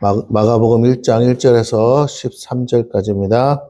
마가복음 1장 1절에서 13절까지입니다.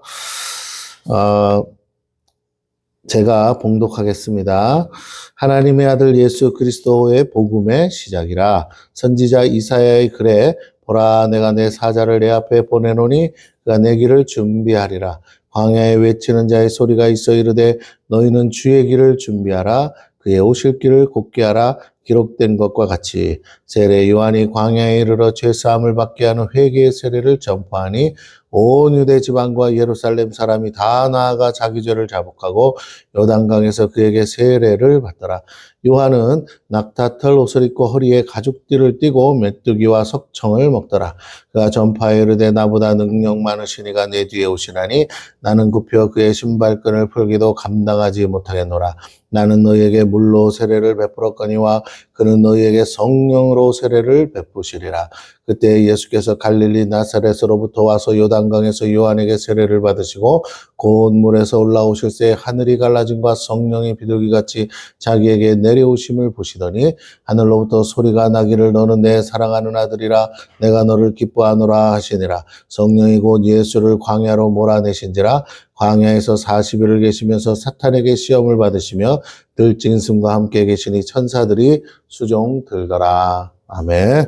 제가 봉독하겠습니다. 하나님의 아들 예수 그리스도의 복음의 시작이라. 선지자 이사야의 글에 보라, 내가 내 사자를 내 앞에 보내노니 그가 내 길을 준비하리라. 광야에 외치는 자의 소리가 있어 이르되 너희는 주의 길을 준비하라. 그의 오실 길을 곧게 하라. 기록된 것과 같이 세례 요한이 광야에 이르러 죄사함을 받게 하는 회개의 세례를 전파하니 온 유대 지방과 예루살렘 사람이 다 나아가 자기 죄를 자복하고 요단강에서 그에게 세례를 받더라. 요한은 낙타털 옷을 입고 허리에 가죽띠를 띠고 메뚜기와 석청을 먹더라. 그가 전파에 이르되 나보다 능력 많으신 이가 내 뒤에 오시나니 나는 굽혀 그의 신발끈을 풀기도 감당하지 못하겠노라. 나는 너희에게 물로 세례를 베풀었거니와 그는 너희에게 성령으로 세례를 베푸시리라. 그때 예수께서 갈릴리 나사렛으로부터 와서 요단강에서 요한에게 세례를 받으시고 곧 물에서 올라오실새 하늘이 갈라짐과 성령이 비둘기같이 자기에게 내려오심을 보시더니 하늘로부터 소리가 나기를 너는 내 사랑하는 아들이라 내가 너를 기뻐하노라 하시니라. 성령이 곧 예수를 광야로 몰아내신지라. 광야에서 40일을 계시면서 사탄에게 시험을 받으시며 들짐승과 함께 계시니 천사들이 수종 들더라. 아멘.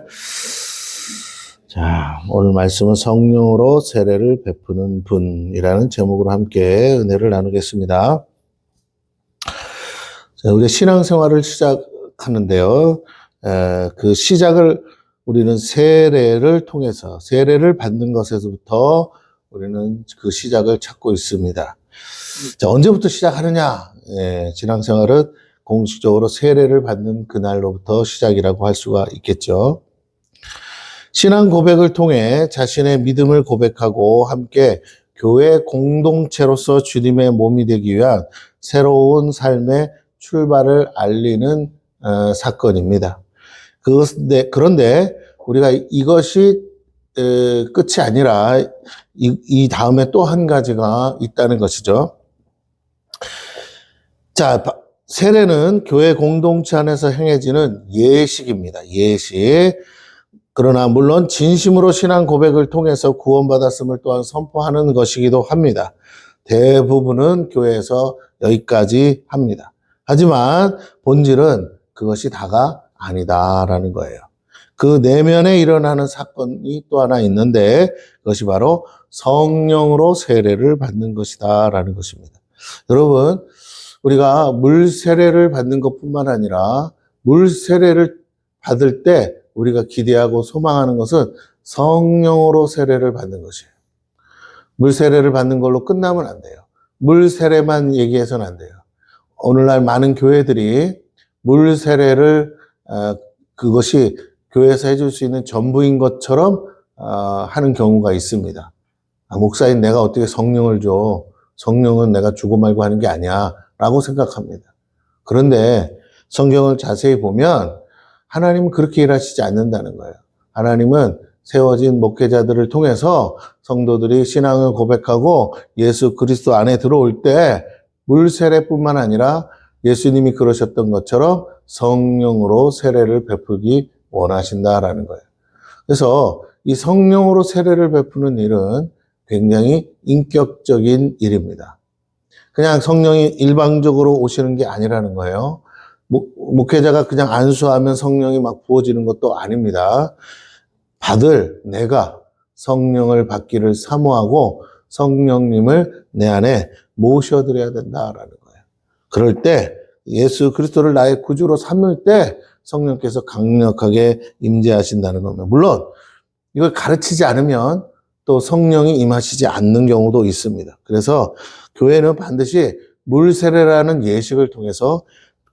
자, 오늘 말씀은 성령으로 세례를 베푸는 분이라는 제목으로 함께 은혜를 나누겠습니다. 자, 우리 신앙생활을 시작하는데요. 그 시작을 우리는 세례를 통해서, 세례를 받는 것에서부터 우리는 그 시작을 찾고 있습니다. 자, 언제부터 시작하느냐? 신앙생활은 공식적으로 세례를 받는 그날로부터 시작이라고 할 수가 있겠죠. 신앙 고백을 통해 자신의 믿음을 고백하고 함께 교회 공동체로서 주님의 몸이 되기 위한 새로운 삶의 출발을 알리는 사건입니다. 그런데 우리가 이것이 끝이 아니라 이 다음에 또 한 가지가 있다는 것이죠. 자, 세례는 교회 공동체 안에서 행해지는 예식입니다. 예식. 그러나 물론 진심으로 신앙 고백을 통해서 구원받았음을 또한 선포하는 것이기도 합니다. 대부분은 교회에서 여기까지 합니다. 하지만 본질은 그것이 다가 아니다라는 거예요. 그 내면에 일어나는 사건이 또 하나 있는데 그것이 바로 성령으로 세례를 받는 것이다라는 것입니다. 여러분, 우리가 물 세례를 받는 것뿐만 아니라 물 세례를 받을 때 우리가 기대하고 소망하는 것은 성령으로 세례를 받는 것이에요. 물 세례를 받는 걸로 끝나면 안 돼요. 물 세례만 얘기해서는 안 돼요. 오늘날 많은 교회들이 물 세례를 그것이 교회에서 해줄 수 있는 전부인 것처럼 하는 경우가 있습니다. 목사인 내가 어떻게 성령을 줘? 성령은 내가 주고 말고 하는 게 아니야 라고 생각합니다. 그런데 성경을 자세히 보면 하나님은 그렇게 일하시지 않는다는 거예요. 하나님은 세워진 목회자들을 통해서 성도들이 신앙을 고백하고 예수 그리스도 안에 들어올 때 물 세례뿐만 아니라 예수님이 그러셨던 것처럼 성령으로 세례를 베풀기 원하신다라는 거예요. 그래서 이 성령으로 세례를 베푸는 일은 굉장히 인격적인 일입니다. 그냥 성령이 일방적으로 오시는 게 아니라는 거예요. 목회자가 그냥 안수하면 성령이 막 부어지는 것도 아닙니다. 내가 성령을 받기를 사모하고 성령님을 내 안에 모셔드려야 된다라는 거예요. 그럴 때 예수 그리스도를 나의 구주로 삼을 때 성령께서 강력하게 임재하신다는 겁니다. 물론 이걸 가르치지 않으면 또 성령이 임하시지 않는 경우도 있습니다. 그래서 교회는 반드시 물세례라는 예식을 통해서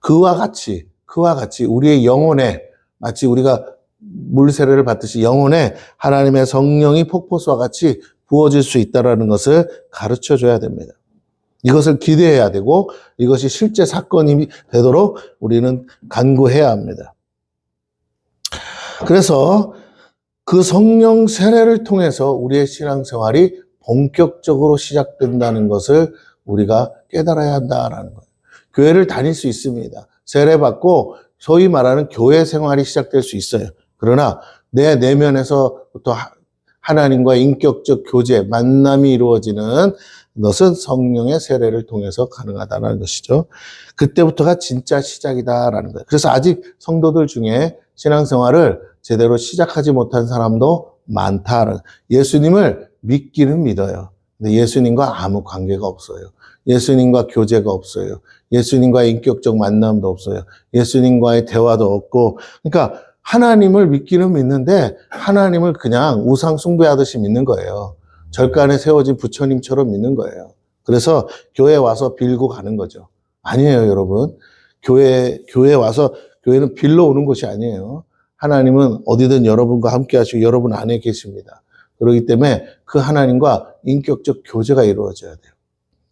그와 같이 우리의 영혼에 마치 우리가 물세례를 받듯이 영혼에 하나님의 성령이 폭포수와 같이 부어질 수 있다는 것을 가르쳐줘야 됩니다. 이것을 기대해야 되고 이것이 실제 사건이 되도록 우리는 간구해야 합니다. 그래서 그 성령 세례를 통해서 우리의 신앙생활이 본격적으로 시작된다는 것을 우리가 깨달아야 한다는 거예요. 교회를 다닐 수 있습니다. 세례받고 소위 말하는 교회 생활이 시작될 수 있어요. 그러나 내 내면에서부터 하나님과 인격적 교제, 만남이 이루어지는 것은 성령의 세례를 통해서 가능하다는 것이죠. 그때부터가 진짜 시작이다라는 거예요. 그래서 아직 성도들 중에 신앙생활을 제대로 시작하지 못한 사람도 많다. 예수님을 믿기는 믿어요. 근데 예수님과 아무 관계가 없어요. 예수님과 교제가 없어요. 예수님과의 인격적 만남도 없어요. 예수님과의 대화도 없고. 그러니까 하나님을 믿기는 믿는데 하나님을 그냥 우상 숭배하듯이 믿는 거예요. 절간에 세워진 부처님처럼 믿는 거예요. 그래서 교회에 와서 빌고 가는 거죠. 아니에요, 여러분. 교회에 와서 교회는 빌러 오는 곳이 아니에요. 하나님은 어디든 여러분과 함께 하시고 여러분 안에 계십니다. 그렇기 때문에 그 하나님과 인격적 교제가 이루어져야 돼요.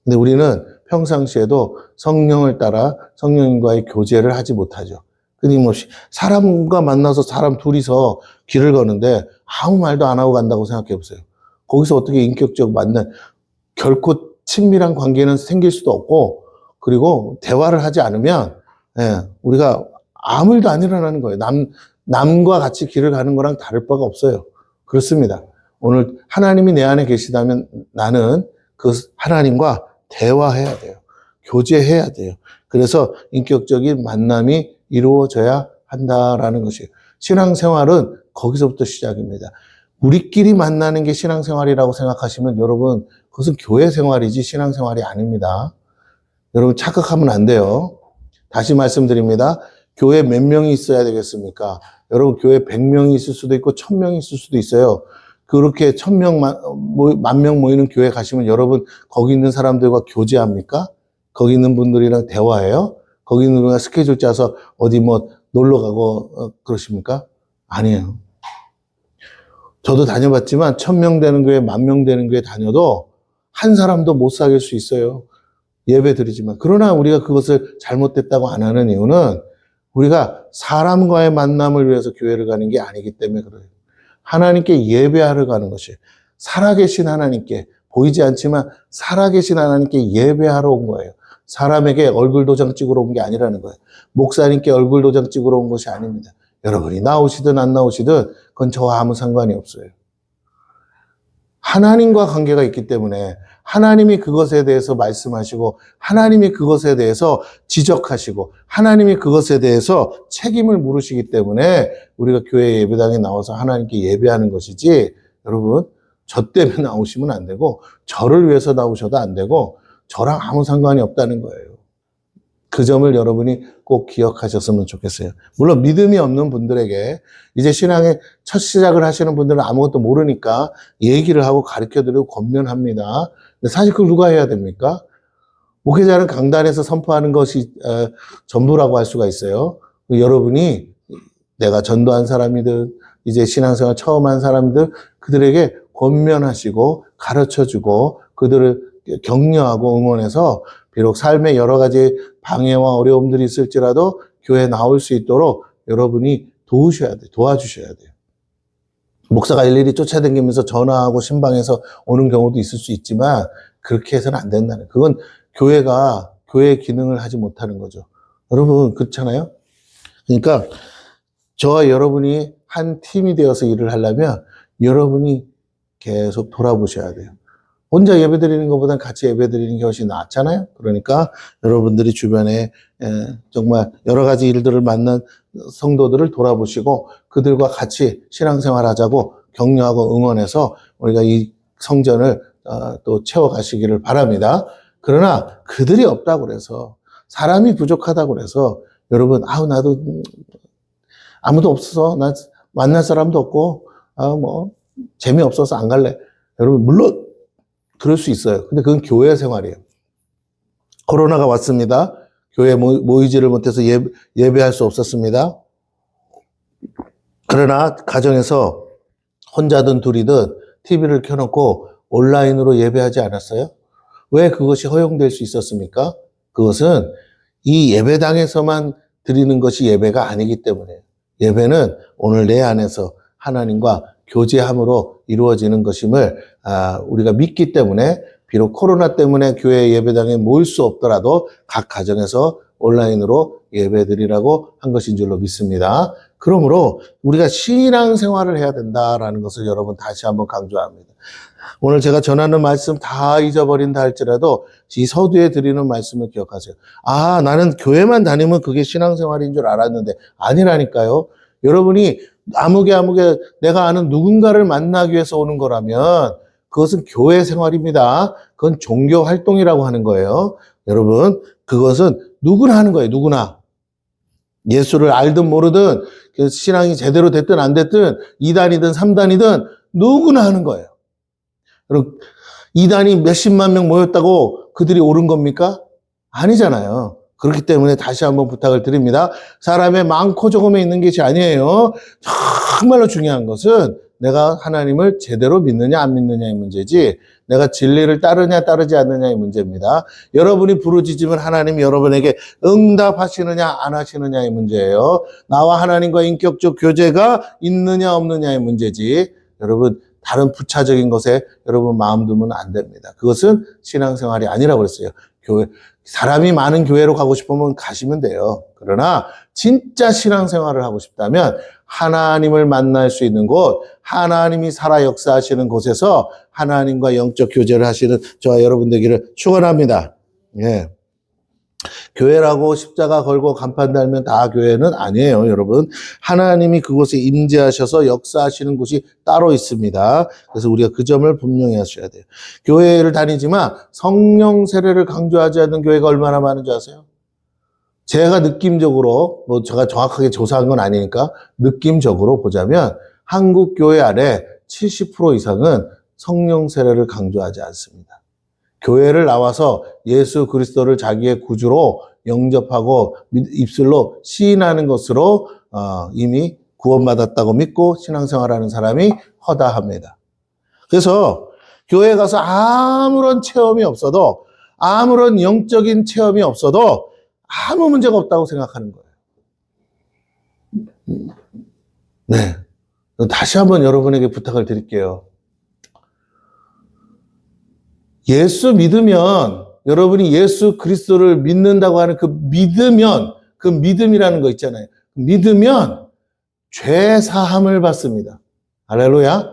근데 우리는 평상시에도 성령을 따라 성령님과의 교제를 하지 못하죠. 끊임없이 사람과 만나서 사람 둘이서 길을 가는데 아무 말도 안 하고 간다고 생각해 보세요. 거기서 어떻게 인격적 만남, 결코 친밀한 관계는 생길 수도 없고, 그리고 대화를 하지 않으면 우리가 아무 일도 안 일어나는 거예요. 남과 같이 길을 가는 거랑 다를 바가 없어요. 그렇습니다. 오늘 하나님이 내 안에 계시다면 나는 그 하나님과 대화해야 돼요. 교제해야 돼요. 그래서 인격적인 만남이 이루어져야 한다라는 것이에요. 신앙생활은 거기서부터 시작입니다. 우리끼리 만나는 게 신앙생활이라고 생각하시면 여러분 그것은 교회 생활이지 신앙생활이 아닙니다. 여러분 착각하면 안 돼요. 다시 말씀드립니다. 교회 몇 명이 있어야 되겠습니까? 여러분 교회 100명이 있을 수도 있고 1000명이 있을 수도 있어요. 그렇게 1000명, 10,000명 모이는 교회 가시면 여러분 거기 있는 사람들과 교제합니까? 거기 있는 분들이랑 대화해요? 거기 있는 분과 스케줄 짜서 어디 뭐 놀러 가고 그러십니까? 아니에요. 저도 다녀봤지만 1000명 되는 교회, 10,000명 되는 교회 다녀도 한 사람도 못 사귈 수 있어요. 예배 드리지만. 그러나 우리가 그것을 잘못됐다고 안 하는 이유는 우리가 사람과의 만남을 위해서 교회를 가는 게 아니기 때문에 그래요. 하나님께 예배하러 가는 것이에요. 살아계신 하나님께, 보이지 않지만 살아계신 하나님께 예배하러 온 거예요. 사람에게 얼굴 도장 찍으러 온 게 아니라는 거예요. 목사님께 얼굴 도장 찍으러 온 것이 아닙니다. 여러분이 나오시든 안 나오시든 그건 저와 아무 상관이 없어요. 하나님과 관계가 있기 때문에 하나님이 그것에 대해서 말씀하시고 하나님이 그것에 대해서 지적하시고 하나님이 그것에 대해서 책임을 물으시기 때문에 우리가 교회 예배당에 나와서 하나님께 예배하는 것이지, 여러분 저 때문에 나오시면 안 되고 저를 위해서 나오셔도 안 되고 저랑 아무 상관이 없다는 거예요. 그 점을 여러분이 꼭 기억하셨으면 좋겠어요. 물론 믿음이 없는 분들에게 이제 신앙의 첫 시작을 하시는 분들은 아무것도 모르니까 얘기를 하고 가르쳐드리고 권면합니다. 근데 사실 그걸 누가 해야 됩니까? 목회자는 강단에서 선포하는 것이 전부라고 할 수가 있어요. 여러분이 내가 전도한 사람이든 이제 신앙생활 처음 한 사람들 그들에게 권면하시고 가르쳐주고 그들을 격려하고 응원해서 비록 삶에 여러 가지 방해와 어려움들이 있을지라도 교회에 나올 수 있도록 여러분이 도와주셔야 돼요. 목사가 일일이 쫓아다니면서 전화하고 신방에서 오는 경우도 있을 수 있지만 그렇게 해서는 안 된다는, 그건 교회가 교회의 기능을 하지 못하는 거죠. 여러분 그렇잖아요. 그러니까 저와 여러분이 한 팀이 되어서 일을 하려면 여러분이 계속 돌아보셔야 돼요. 혼자 예배드리는 것보다는 같이 예배드리는 게 훨씬 낫잖아요. 그러니까 여러분들이 주변에 정말 여러 가지 일들을 만난 성도들을 돌아보시고 그들과 같이 신앙생활 하자고 격려하고 응원해서 우리가 이 성전을 또 채워가시기를 바랍니다. 그러나 그들이 없다고 그래서, 사람이 부족하다고 그래서 여러분 나도 아무도 없어서 나 만날 사람도 없고 뭐 재미없어서 안 갈래. 여러분 물론 그럴 수 있어요. 근데 그건 교회 생활이에요. 코로나가 왔습니다. 교회에 모이지를 못해서 예배할 수 없었습니다. 그러나 가정에서 혼자든 둘이든 TV를 켜놓고 온라인으로 예배하지 않았어요? 왜 그것이 허용될 수 있었습니까? 그것은 이 예배당에서만 드리는 것이 예배가 아니기 때문에, 예배는 오늘 내 안에서 하나님과 교제함으로 이루어지는 것임을 우리가 믿기 때문에 비록 코로나 때문에 교회 예배당에 모일 수 없더라도 각 가정에서 온라인으로 예배드리라고 한 것인 줄로 믿습니다. 그러므로 우리가 신앙생활을 해야 된다라는 것을 여러분 다시 한번 강조합니다. 오늘 제가 전하는 말씀 다 잊어버린다 할지라도 이 서두에 드리는 말씀을 기억하세요. 아, 나는 교회만 다니면 그게 신앙생활인 줄 알았는데 아니라니까요. 여러분이 아무개 내가 아는 누군가를 만나기 위해서 오는 거라면 그것은 교회 생활입니다. 그건 종교 활동이라고 하는 거예요. 여러분, 그것은 누구나 하는 거예요. 누구나. 예수를 알든 모르든 신앙이 제대로 됐든 안 됐든 2단이든 3단이든 누구나 하는 거예요. 여러분, 2단이 몇십만 명 모였다고 그들이 옳은 겁니까? 아니잖아요. 그렇기 때문에 다시 한번 부탁을 드립니다. 사람의 많고 적음에 있는 것이 아니에요. 정말로 중요한 것은 내가 하나님을 제대로 믿느냐 안 믿느냐의 문제지 내가 진리를 따르냐 따르지 않느냐의 문제입니다. 여러분이 부르짖으면 하나님이 여러분에게 응답하시느냐 안 하시느냐의 문제예요. 나와 하나님과 인격적 교제가 있느냐 없느냐의 문제지 여러분 다른 부차적인 것에 여러분 마음 두면 안 됩니다. 그것은 신앙생활이 아니라고 그랬어요. 사람이 많은 교회로 가고 싶으면 가시면 돼요. 그러나 진짜 신앙생활을 하고 싶다면 하나님을 만날 수 있는 곳, 하나님이 살아 역사하시는 곳에서 하나님과 영적 교제를 하시는 저와 여러분 되기를 축원합니다. 예. 교회라고 십자가 걸고 간판 달면 다 교회는 아니에요, 여러분. 하나님이 그곳에 임재하셔서 역사하시는 곳이 따로 있습니다. 그래서 우리가 그 점을 분명히 하셔야 돼요. 교회를 다니지만 성령 세례를 강조하지 않는 교회가 얼마나 많은지 아세요? 제가 느낌적으로, 제가 정확하게 조사한 건 아니니까 느낌적으로 보자면 한국 교회 안에 70% 이상은 성령 세례를 강조하지 않습니다. 교회를 나와서 예수 그리스도를 자기의 구주로 영접하고 입술로 시인하는 것으로 이미 구원받았다고 믿고 신앙생활하는 사람이 허다합니다. 그래서 교회 가서 아무런 체험이 없어도 아무런 영적인 체험이 없어도 아무 문제가 없다고 생각하는 거예요. 네, 다시 한번 여러분에게 부탁을 드릴게요. 예수 믿으면 여러분이 예수 그리스도를 믿는다고 하는 그 믿음이라는 거 있잖아요. 믿으면 죄 사함을 받습니다. 할렐루야.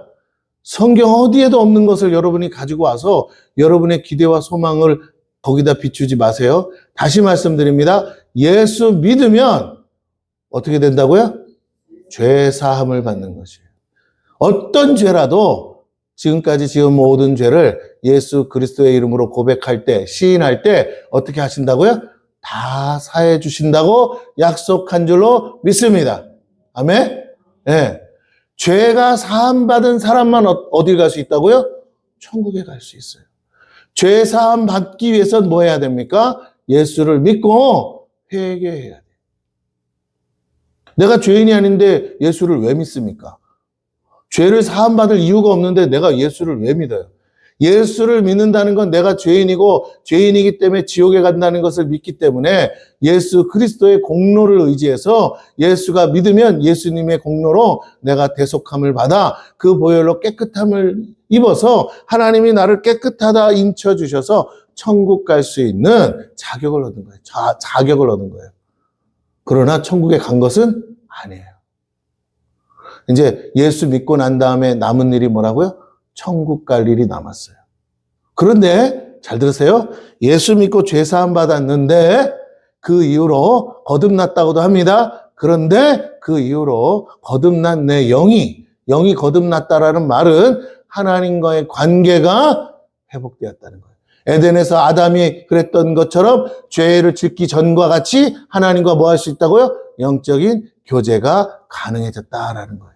성경 어디에도 없는 것을 여러분이 가지고 와서 여러분의 기대와 소망을 거기다 비추지 마세요. 다시 말씀드립니다. 예수 믿으면 어떻게 된다고요? 죄 사함을 받는 것이에요. 어떤 죄라도 지금까지 지은 모든 죄를 예수 그리스도의 이름으로 고백할 때, 시인할 때 어떻게 하신다고요? 다 사해 주신다고 약속한 줄로 믿습니다. 아멘? 네. 죄가 사함받은 사람만 어딜 갈 수 있다고요? 천국에 갈 수 있어요. 죄 사함 받기 위해서는 뭐 해야 됩니까? 예수를 믿고 회개해야 돼요. 내가 죄인이 아닌데 예수를 왜 믿습니까? 죄를 사함받을 이유가 없는데 내가 예수를 왜 믿어요? 예수를 믿는다는 건 내가 죄인이고 죄인이기 때문에 지옥에 간다는 것을 믿기 때문에 예수 그리스도의 공로를 의지해서 예수가 믿으면 예수님의 공로로 내가 대속함을 받아 그 보혈로 깨끗함을 입어서 하나님이 나를 깨끗하다 인쳐주셔서 천국 갈 수 있는 자격을 얻은 거예요. 자격을 얻은 거예요. 그러나 천국에 간 것은 아니에요. 이제 예수 믿고 난 다음에 남은 일이 뭐라고요? 천국 갈 일이 남았어요. 그런데 잘 들으세요. 예수 믿고 죄 사함 받았는데 그 이후로 거듭났다고도 합니다. 그런데 그 이후로 거듭난 내 영이 거듭났다라는 말은 하나님과의 관계가 회복되었다는 거예요. 에덴에서 아담이 그랬던 것처럼 죄를 짓기 전과 같이 하나님과 뭐 할 수 있다고요? 영적인 교제가 가능해졌다라는 거예요.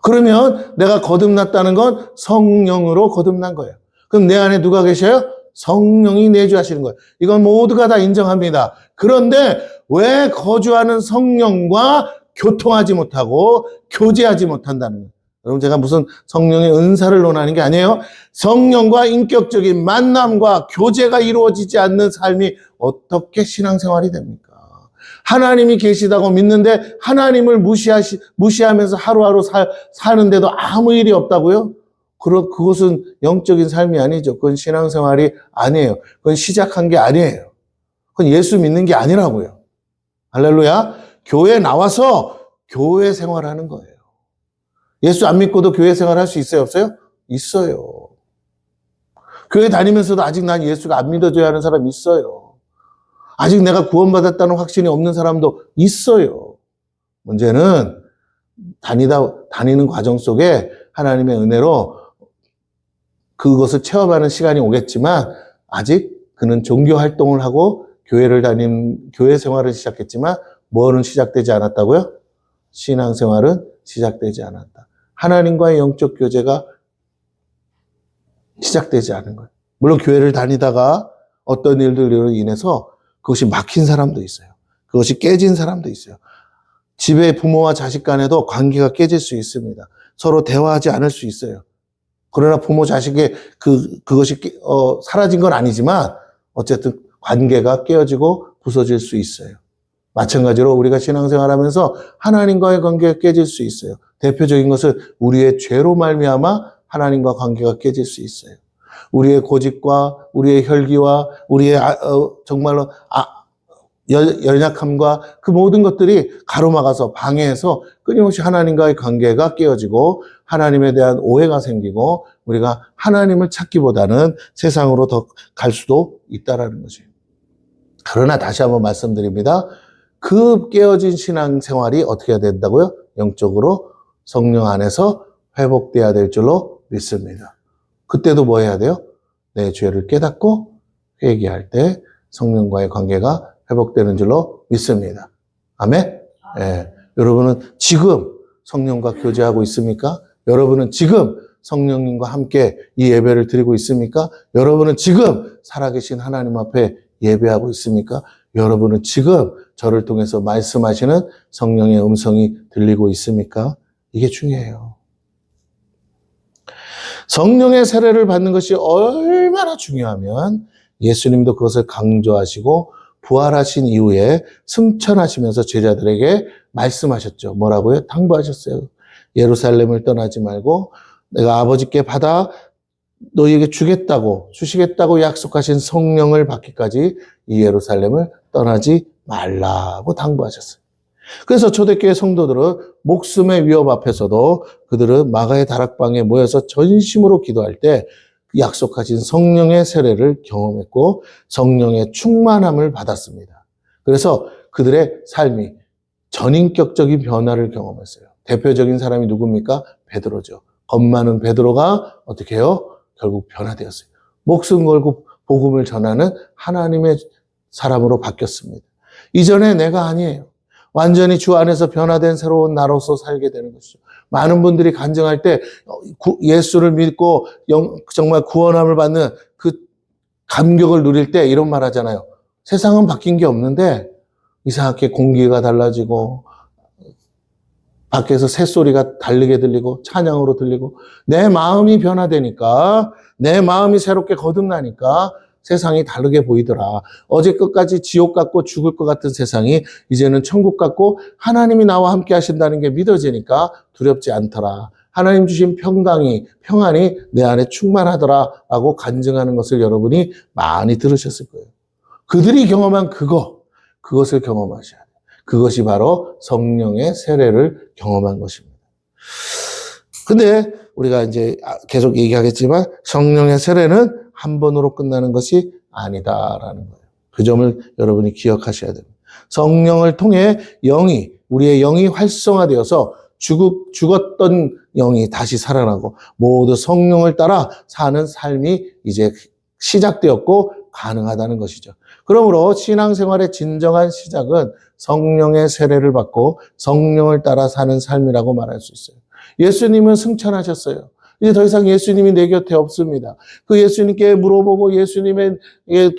그러면 내가 거듭났다는 건 성령으로 거듭난 거예요. 그럼 내 안에 누가 계셔요? 성령이 내주하시는 거예요. 이건 모두가 다 인정합니다. 그런데 왜 거주하는 성령과 교통하지 못하고 교제하지 못한다는 거예요? 여러분, 제가 무슨 성령의 은사를 논하는 게 아니에요. 성령과 인격적인 만남과 교제가 이루어지지 않는 삶이 어떻게 신앙생활이 됩니까? 하나님이 계시다고 믿는데 하나님을 무시하면서 하루하루 사는데도 아무 일이 없다고요? 그것은 영적인 삶이 아니죠. 그건 신앙생활이 아니에요. 그건 시작한 게 아니에요. 그건 예수 믿는 게 아니라고요. 할렐루야. 교회 나와서 교회 생활하는 거예요. 예수 안 믿고도 교회 생활할 수 있어요, 없어요? 있어요. 교회 다니면서도 아직 난 예수가 안 믿어져야 하는 사람이 있어요. 아직 내가 구원받았다는 확신이 없는 사람도 있어요. 문제는 다니는 과정 속에 하나님의 은혜로 그것을 체험하는 시간이 오겠지만 아직 그는 종교 활동을 하고 교회 생활을 시작했지만 뭐는 시작되지 않았다고요? 신앙생활은 시작되지 않았다. 하나님과의 영적 교제가 시작되지 않은 거예요. 물론 교회를 다니다가 어떤 일들로 인해서 그것이 막힌 사람도 있어요. 그것이 깨진 사람도 있어요. 집에 부모와 자식 간에도 관계가 깨질 수 있습니다. 서로 대화하지 않을 수 있어요. 그러나 부모 자식의 그것이 사라진 건 아니지만 어쨌든 관계가 깨어지고 부서질 수 있어요. 마찬가지로 우리가 신앙생활하면서 하나님과의 관계가 깨질 수 있어요. 대표적인 것은 우리의 죄로 말미암아 하나님과 관계가 깨질 수 있어요. 우리의 고집과 우리의 혈기와 우리의 정말로 연약함과 그 모든 것들이 가로막아서 방해해서 끊임없이 하나님과의 관계가 깨어지고 하나님에 대한 오해가 생기고 우리가 하나님을 찾기보다는 세상으로 더 갈 수도 있다라는 거죠. 그러나 다시 한번 말씀드립니다. 그 깨어진 신앙생활이 어떻게 해야 된다고요? 영적으로 성령 안에서 회복돼야 될 줄로 믿습니다. 그때도 뭐 해야 돼요? 내 죄를 깨닫고 회개할 때 성령과의 관계가 회복되는 줄로 믿습니다. 아멘? 네. 여러분은 지금 성령과 교제하고 있습니까? 여러분은 지금 성령님과 함께 이 예배를 드리고 있습니까? 여러분은 지금 살아계신 하나님 앞에 예배하고 있습니까? 여러분은 지금 저를 통해서 말씀하시는 성령의 음성이 들리고 있습니까? 이게 중요해요. 성령의 세례를 받는 것이 얼마나 중요하면 예수님도 그것을 강조하시고 부활하신 이후에 승천하시면서 제자들에게 말씀하셨죠. 뭐라고요? 당부하셨어요. 예루살렘을 떠나지 말고 내가 아버지께 받아 너희에게 주시겠다고 약속하신 성령을 받기까지 이 예루살렘을 떠나지 말라고 당부하셨어요. 그래서 초대교회 성도들은 목숨의 위협 앞에서도 그들은 마가의 다락방에 모여서 전심으로 기도할 때 약속하신 성령의 세례를 경험했고 성령의 충만함을 받았습니다. 그래서 그들의 삶이 전인격적인 변화를 경험했어요. 대표적인 사람이 누굽니까? 베드로죠. 겁 많은 베드로가 어떻게 해요? 결국 변화되었어요. 목숨 걸고 복음을 전하는 하나님의 사람으로 바뀌었습니다. 이전에 내가 아니에요. 완전히 주 안에서 변화된 새로운 나로서 살게 되는 것이죠. 많은 분들이 간증할 때 예수를 믿고 정말 구원함을 받는 그 감격을 누릴 때 이런 말 하잖아요. 세상은 바뀐 게 없는데 이상하게 공기가 달라지고 밖에서 새소리가 다르게 들리고 찬양으로 들리고 내 마음이 변화되니까 내 마음이 새롭게 거듭나니까 세상이 다르게 보이더라. 어제 끝까지 지옥 같고 죽을 것 같은 세상이 이제는 천국 같고 하나님이 나와 함께 하신다는 게 믿어지니까 두렵지 않더라. 하나님 주신 평안이 내 안에 충만하더라 라고 간증하는 것을 여러분이 많이 들으셨을 거예요. 그들이 경험한 그것을 경험하셔야 돼요. 그것이 바로 성령의 세례를 경험한 것입니다. 근데 우리가 이제 계속 얘기하겠지만 성령의 세례는 한 번으로 끝나는 것이 아니다라는 거예요. 그 점을 여러분이 기억하셔야 됩니다. 성령을 통해 우리의 영이 활성화되어서 죽었던 영이 다시 살아나고 모두 성령을 따라 사는 삶이 이제 시작되었고 가능하다는 것이죠. 그러므로 신앙생활의 진정한 시작은 성령의 세례를 받고 성령을 따라 사는 삶이라고 말할 수 있어요. 예수님은 승천하셨어요. 이제 더 이상 예수님이 내 곁에 없습니다. 그 예수님께 물어보고 예수님의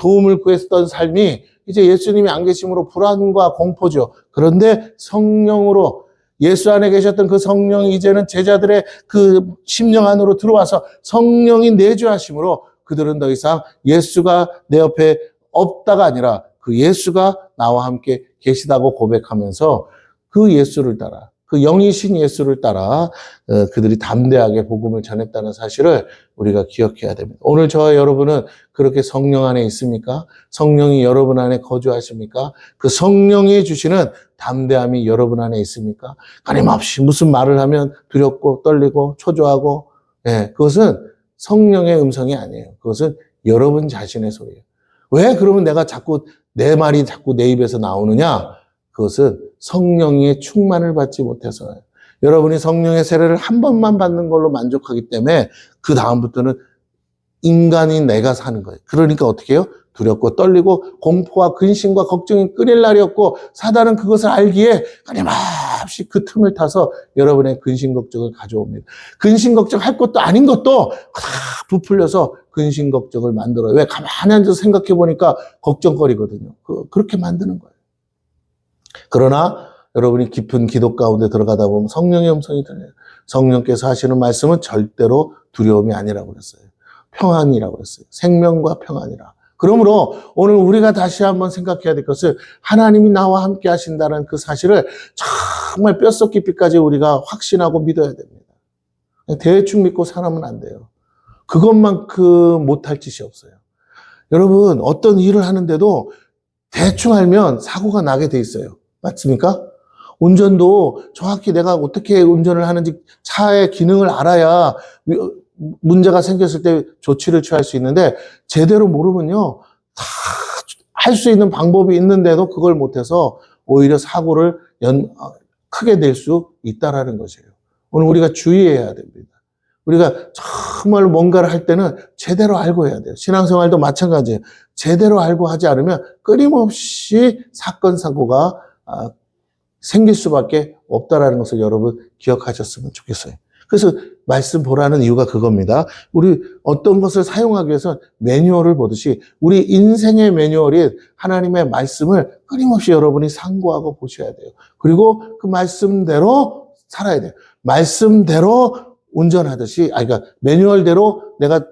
도움을 구했던 삶이 이제 예수님이 안 계심으로 불안과 공포죠. 그런데 성령으로 예수 안에 계셨던 그 성령이 이제는 제자들의 그 심령 안으로 들어와서 성령이 내주하심으로 그들은 더 이상 예수가 내 옆에 없다가 아니라 그 예수가 나와 함께 계시다고 고백하면서 그 예수를 따라 그 영이신 예수를 따라 그들이 담대하게 복음을 전했다는 사실을 우리가 기억해야 됩니다. 오늘 저와 여러분은 그렇게 성령 안에 있습니까? 성령이 여러분 안에 거주하십니까? 그 성령이 주시는 담대함이 여러분 안에 있습니까? 끊임없이 무슨 말을 하면 두렵고 떨리고 초조하고, 그것은 성령의 음성이 아니에요. 그것은 여러분 자신의 소리예요. 왜 그러면 내가 자꾸 내 말이 자꾸 내 입에서 나오느냐? 그것은 성령의 충만을 받지 못해서예요. 여러분이 성령의 세례를 한 번만 받는 걸로 만족하기 때문에 그 다음부터는 인간인 내가 사는 거예요. 그러니까 어떻게 해요? 두렵고 떨리고 공포와 근심과 걱정이 끊일 날이 없고 사단은 그것을 알기에 끊임없이 그 틈을 타서 여러분의 근심 걱정을 가져옵니다. 근심 걱정할 것도 아닌 것도 다 부풀려서 근심 걱정을 만들어요. 왜? 가만히 앉아서 생각해 보니까 걱정거리거든요. 그렇게 만드는 거예요. 그러나 여러분이 깊은 기도 가운데 들어가다 보면 성령의 음성이 들려요. 성령께서 하시는 말씀은 절대로 두려움이 아니라고 그랬어요. 평안이라고 그랬어요. 생명과 평안이라. 그러므로 오늘 우리가 다시 한번 생각해야 될 것은 하나님이 나와 함께 하신다는 그 사실을 정말 뼛속 깊이까지 우리가 확신하고 믿어야 됩니다. 대충 믿고 살아면 안 돼요. 그것만큼 못할 짓이 없어요. 여러분, 어떤 일을 하는데도 대충 알면 사고가 나게 돼 있어요. 맞습니까? 운전도 정확히 내가 어떻게 운전을 하는지 차의 기능을 알아야 문제가 생겼을 때 조치를 취할 수 있는데 제대로 모르면요. 다 할 수 있는 방법이 있는데도 그걸 못해서 오히려 사고를 크게 낼 수 있다라는 것이에요. 오늘 우리가 주의해야 됩니다. 우리가 정말 뭔가를 할 때는 제대로 알고 해야 돼요. 신앙생활도 마찬가지예요. 제대로 알고 하지 않으면 끊임없이 사건, 사고가 생길 수밖에 없다라는 것을 여러분 기억하셨으면 좋겠어요. 그래서 말씀 보라는 이유가 그겁니다. 우리 어떤 것을 사용하기 위해서 매뉴얼을 보듯이 우리 인생의 매뉴얼인 하나님의 말씀을 끊임없이 여러분이 상고하고 보셔야 돼요. 그리고 그 말씀대로 살아야 돼요. 말씀대로 운전하듯이, 그러니까 매뉴얼대로 내가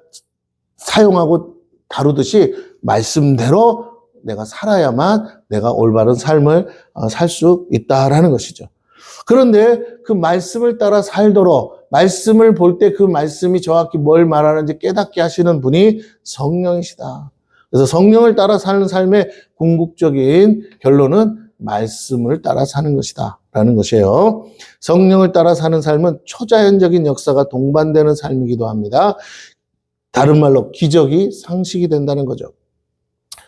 사용하고 다루듯이 말씀대로 내가 살아야만 내가 올바른 삶을 살 수 있다라는 것이죠. 그런데 그 말씀을 따라 살도록 말씀을 볼 때 그 말씀이 정확히 뭘 말하는지 깨닫게 하시는 분이 성령이시다. 그래서 성령을 따라 사는 삶의 궁극적인 결론은 말씀을 따라 사는 것이다 라는 것이에요. 성령을 따라 사는 삶은 초자연적인 역사가 동반되는 삶이기도 합니다. 다른 말로 기적이 상식이 된다는 거죠.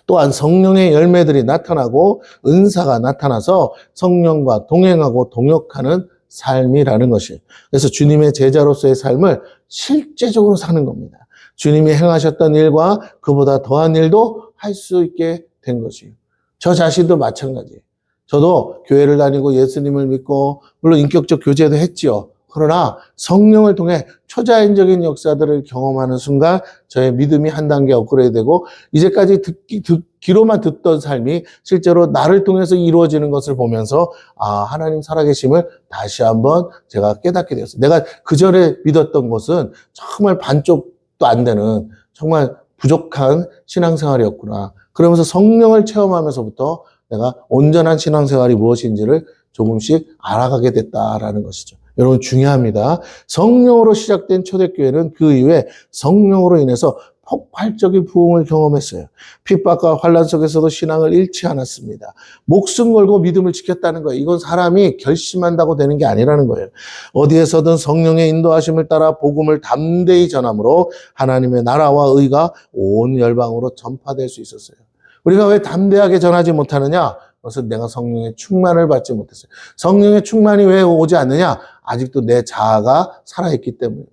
또한 성령의 열매들이 나타나고 은사가 나타나서 성령과 동행하고 동역하는 삶이라는 것이에요. 그래서 주님의 제자로서의 삶을 실제적으로 사는 겁니다. 주님이 행하셨던 일과 그보다 더한 일도 할 수 있게 된 것이에요. 저 자신도 마찬가지예요. 저도 교회를 다니고 예수님을 믿고 물론 인격적 교제도 했지요. 그러나 성령을 통해 초자연적인 역사들을 경험하는 순간 저의 믿음이 한 단계 업그레이드되고 이제까지 듣기로만 듣던 삶이 실제로 나를 통해서 이루어지는 것을 보면서 하나님 살아계심을 다시 한번 제가 깨닫게 되었어요. 내가 그전에 믿었던 것은 정말 반쪽도 안 되는 정말 부족한 신앙생활이었구나. 그러면서 성령을 체험하면서부터 내가 온전한 신앙생활이 무엇인지를 조금씩 알아가게 됐다라는 것이죠. 여러분 중요합니다. 성령으로 시작된 초대교회는 그 이후에 성령으로 인해서 폭발적인 부흥을 경험했어요. 핍박과 환난 속에서도 신앙을 잃지 않았습니다. 목숨 걸고 믿음을 지켰다는 거예요. 이건 사람이 결심한다고 되는 게 아니라는 거예요. 어디에서든 성령의 인도하심을 따라 복음을 담대히 전함으로 하나님의 나라와 의가 온 열방으로 전파될 수 있었어요. 우리가 왜 담대하게 전하지 못하느냐? 그것은 내가 성령의 충만을 받지 못했어요. 성령의 충만이 왜 오지 않느냐? 아직도 내 자아가 살아있기 때문입니다.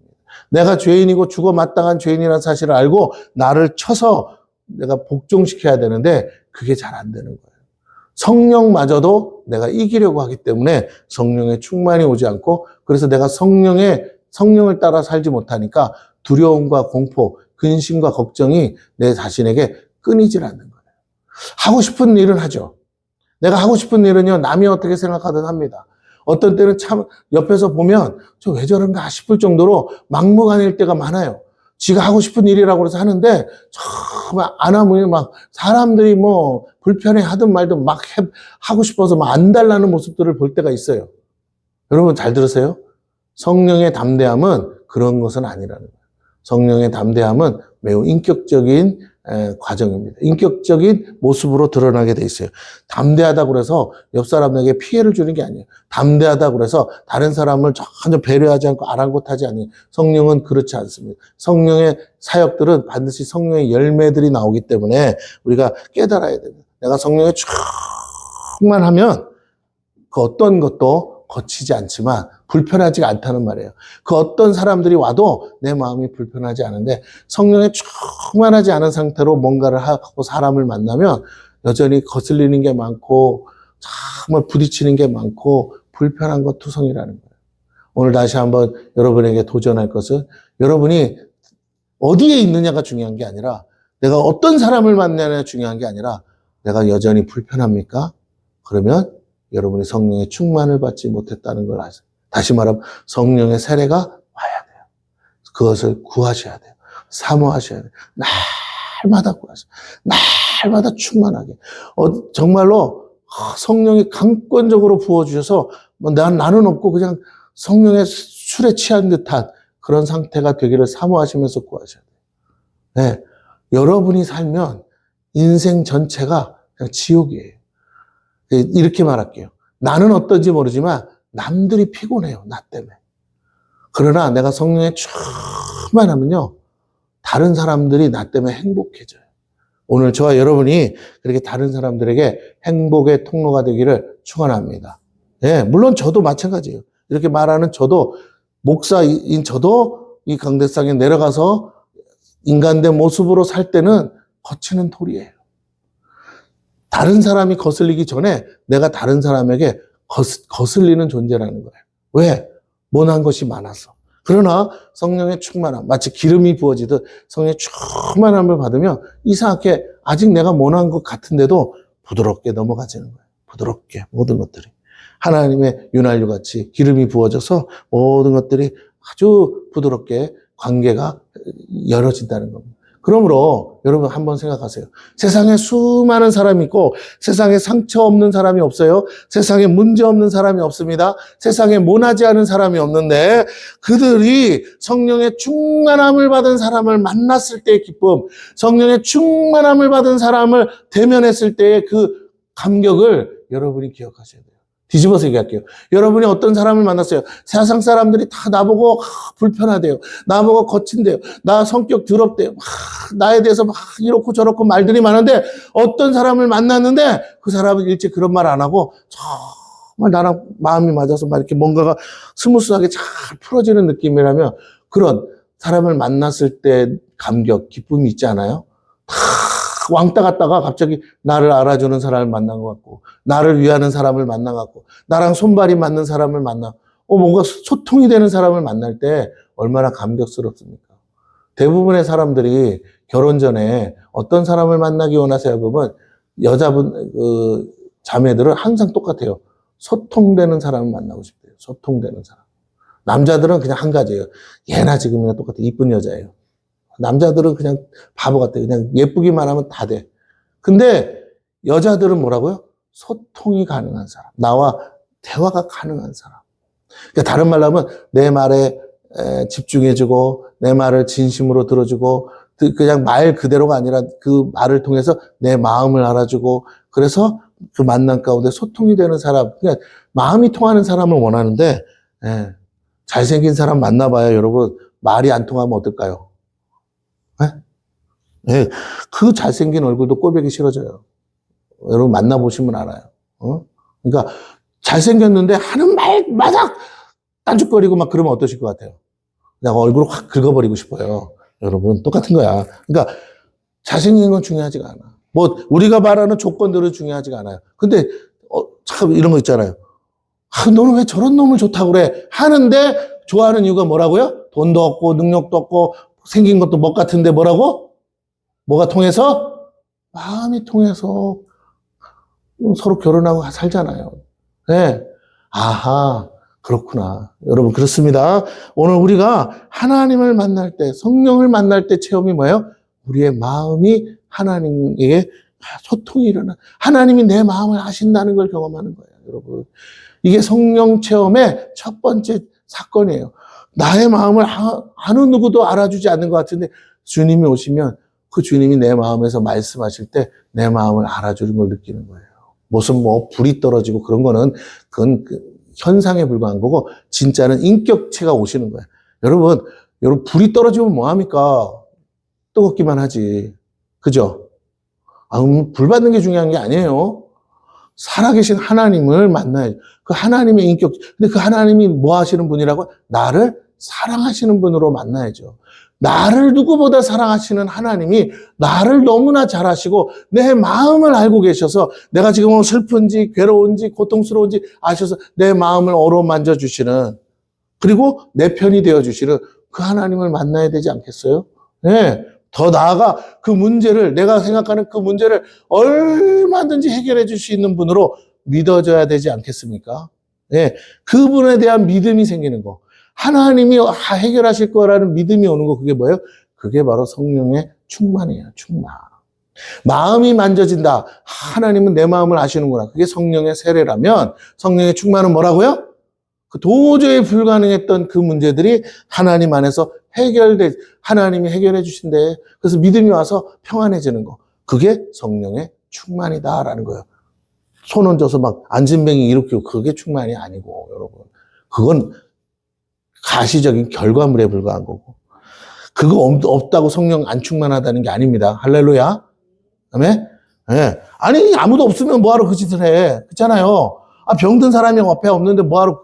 내가 죄인이고 죽어 마땅한 죄인이라는 사실을 알고 나를 쳐서 내가 복종시켜야 되는데 그게 잘 안 되는 거예요. 성령마저도 내가 이기려고 하기 때문에 성령의 충만이 오지 않고 그래서 내가 성령을 따라 살지 못하니까 두려움과 공포, 근심과 걱정이 내 자신에게 끊이질 않는 거예요. 하고 싶은 일은 하죠. 내가 하고 싶은 일은요, 남이 어떻게 생각하든 합니다. 어떤 때는 참 옆에서 보면 저 왜 저런가 싶을 정도로 막무가내일 때가 많아요. 지가 하고 싶은 일이라고 해서 하는데 정말 안 하면 막 사람들이 뭐 불편해 하든 말든 막 하고 싶어서 막 안 달라는 모습들을 볼 때가 있어요. 여러분 잘 들으세요. 성령의 담대함은 그런 것은 아니라는 거예요. 성령의 담대함은 매우 인격적인 과정입니다. 인격적인 모습으로 드러나게 돼 있어요. 담대하다고 그래서 옆 사람에게 피해를 주는 게 아니에요. 담대하다고 그래서 다른 사람을 전혀 배려하지 않고 아랑곳하지 않는 성령은 그렇지 않습니다. 성령의 사역들은 반드시 성령의 열매들이 나오기 때문에 우리가 깨달아야 됩니다. 내가 성령에 충만하면 그 어떤 것도 거치지 않지만 불편하지가 않다는 말이에요. 그 어떤 사람들이 와도 내 마음이 불편하지 않은데 성령에 충만하지 않은 상태로 뭔가를 하고 사람을 만나면 여전히 거슬리는 게 많고 정말 부딪히는 게 많고 불편한 것 투성이라는 거예요. 오늘 다시 한번 여러분에게 도전할 것은 여러분이 어디에 있느냐가 중요한 게 아니라 내가 어떤 사람을 만나느냐가 중요한 게 아니라 내가 여전히 불편합니까? 그러면 여러분이 성령의 충만을 받지 못했다는 걸 아세요. 다시 말하면 성령의 세례가 와야 돼요. 그것을 구하셔야 돼요. 사모하셔야 돼요. 날마다 구하셔야 돼요. 날마다 충만하게. 정말로 성령이 강권적으로 부어주셔서 나는 없고 그냥 성령의 술에 취한 듯한 그런 상태가 되기를 사모하시면서 구하셔야 돼요. 네. 여러분이 살면 인생 전체가 그냥 지옥이에요. 이렇게 말할게요. 나는 어떤지 모르지만 남들이 피곤해요. 나 때문에. 그러나 내가 성령에 충만하면요. 다른 사람들이 나 때문에 행복해져요. 오늘 저와 여러분이 그렇게 다른 사람들에게 행복의 통로가 되기를 축원합니다. 예, 물론 저도 마찬가지예요. 이렇게 말하는 저도 목사인 저도 이 강대상에 내려가서 인간된 모습으로 살 때는 거치는 돌이에요. 다른 사람이 거슬리기 전에 내가 다른 사람에게 거슬리는 존재라는 거예요. 왜? 모난 것이 많아서. 그러나 성령의 충만함, 마치 기름이 부어지듯 성령의 충만함을 받으면 이상하게 아직 내가 모난 것 같은데도 부드럽게 넘어가지는 거예요. 부드럽게 모든 것들이. 하나님의 윤활유 같이 기름이 부어져서 모든 것들이 아주 부드럽게 관계가 열어진다는 겁니다. 그러므로 여러분 한번 생각하세요. 세상에 수많은 사람이 있고 세상에 상처 없는 사람이 없어요. 세상에 문제 없는 사람이 없습니다. 세상에 모나지 않은 사람이 없는데 그들이 성령의 충만함을 받은 사람을 만났을 때의 기쁨, 성령의 충만함을 받은 사람을 대면했을 때의 그 감격을 여러분이 기억하셔야 돼요. 뒤집어서 얘기할게요. 여러분이 어떤 사람을 만났어요. 세상 사람들이 다 나보고 불편하대요. 나보고 거친대요. 나 성격 더럽대요. 나에 대해서 이렇고 저렇고 말들이 많은데 어떤 사람을 만났는데 그 사람은 일찍 그런 말 안 하고 정말 나랑 마음이 맞아서 막 이렇게 뭔가가 스무스하게 잘 풀어지는 느낌이라면 그런 사람을 만났을 때 감격, 기쁨이 있지 않아요? 왕따 갔다가 갑자기 나를 알아주는 사람을 만난 것 같고 나를 위하는 사람을 만난 것 같고 나랑 손발이 맞는 사람을 만나 뭔가 소통이 되는 사람을 만날 때 얼마나 감격스럽습니까? 대부분의 사람들이 결혼 전에 어떤 사람을 만나기 원하세요? 보면 여자분 자매들은 항상 똑같아요. 소통되는 사람을 만나고 싶대요. 소통되는 사람. 남자들은 그냥 한 가지예요. 얘나 지금이나 똑같아. 이쁜 여자예요. 남자들은 그냥 바보 같아. 그냥 예쁘기만 하면 다 돼. 근데 여자들은 뭐라고요? 소통이 가능한 사람. 나와 대화가 가능한 사람. 그러니까 다른 말로 하면 내 말에 집중해주고 내 말을 진심으로 들어주고 그냥 말 그대로가 아니라 그 말을 통해서 내 마음을 알아주고 그래서 그 만남 가운데 소통이 되는 사람. 그러니까 마음이 통하는 사람을 원하는데 잘생긴 사람 만나봐야 여러분 말이 안 통하면 어떨까요? 네, 그 잘생긴 얼굴도 꼴보기 싫어져요. 여러분 만나보시면 알아요. 그러니까 잘생겼는데 하는 말마다 딴죽거리고 막 그러면 어떠실 것 같아요? 그냥 얼굴을 확 긁어버리고 싶어요. 여러분 똑같은 거야. 그러니까 잘생긴 건 중요하지가 않아. 뭐 우리가 말하는 조건들은 중요하지가 않아요. 근데 참 이런 거 있잖아요. 너는 왜 저런 놈을 좋다고 그래? 하는데 좋아하는 이유가 뭐라고요? 돈도 없고 능력도 없고 생긴 것도 멋 같은데 뭐라고? 뭐가 통해서? 마음이 통해서 서로 결혼하고 살잖아요. 네. 아하, 그렇구나. 여러분, 그렇습니다. 오늘 우리가 하나님을 만날 때, 성령을 만날 때 체험이 뭐예요? 우리의 마음이 하나님에게 소통이 일어나. 하나님이 내 마음을 아신다는 걸 경험하는 거예요, 여러분. 이게 성령 체험의 첫 번째 사건이에요. 나의 마음을 어느 누구도 알아주지 않는 것 같은데 주님이 오시면 그 주님이 내 마음에서 말씀하실 때 내 마음을 알아주는 걸 느끼는 거예요. 무슨 불이 떨어지고 그런 거는 그건 현상에 불과한 거고 진짜는 인격체가 오시는 거예요. 여러분 불이 떨어지면 뭐합니까? 뜨겁기만 하지. 그죠? 불 받는 게 중요한 게 아니에요. 살아계신 하나님을 만나야죠. 그 하나님의 인격, 근데 그 하나님이 뭐 하시는 분이라고? 나를 사랑하시는 분으로 만나야죠. 나를 누구보다 사랑하시는 하나님이 나를 너무나 잘 아시고 내 마음을 알고 계셔서 내가 지금 슬픈지 괴로운지 고통스러운지 아셔서 내 마음을 어루만져 주시는 그리고 내 편이 되어 주시는 그 하나님을 만나야 되지 않겠어요? 네. 더 나아가 그 문제를 내가 생각하는 그 문제를 얼마든지 해결해 줄 수 있는 분으로 믿어져야 되지 않겠습니까? 네. 그분에 대한 믿음이 생기는 거. 하나님이 해결하실 거라는 믿음이 오는 거 그게 뭐예요? 그게 바로 성령의 충만이에요. 충만. 마음이 만져진다. 하나님은 내 마음을 아시는구나. 그게 성령의 세례라면 성령의 충만은 뭐라고요? 그 도저히 불가능했던 그 문제들이 하나님 안에서 하나님이 해결해 주신대. 그래서 믿음이 와서 평안해지는 거. 그게 성령의 충만이다라는 거예요. 손 얹어서 막 안진뱅이 일으키고 그게 충만이 아니고 여러분. 그건 가시적인 결과물에 불과한 거고. 그거 없다고 성령 안 충만하다는 게 아닙니다. 할렐루야. 아멘? 네. 아니, 아무도 없으면 뭐하러 그 짓을 해. 그렇잖아요. 병든 사람이 옆에 없는데 뭐하러,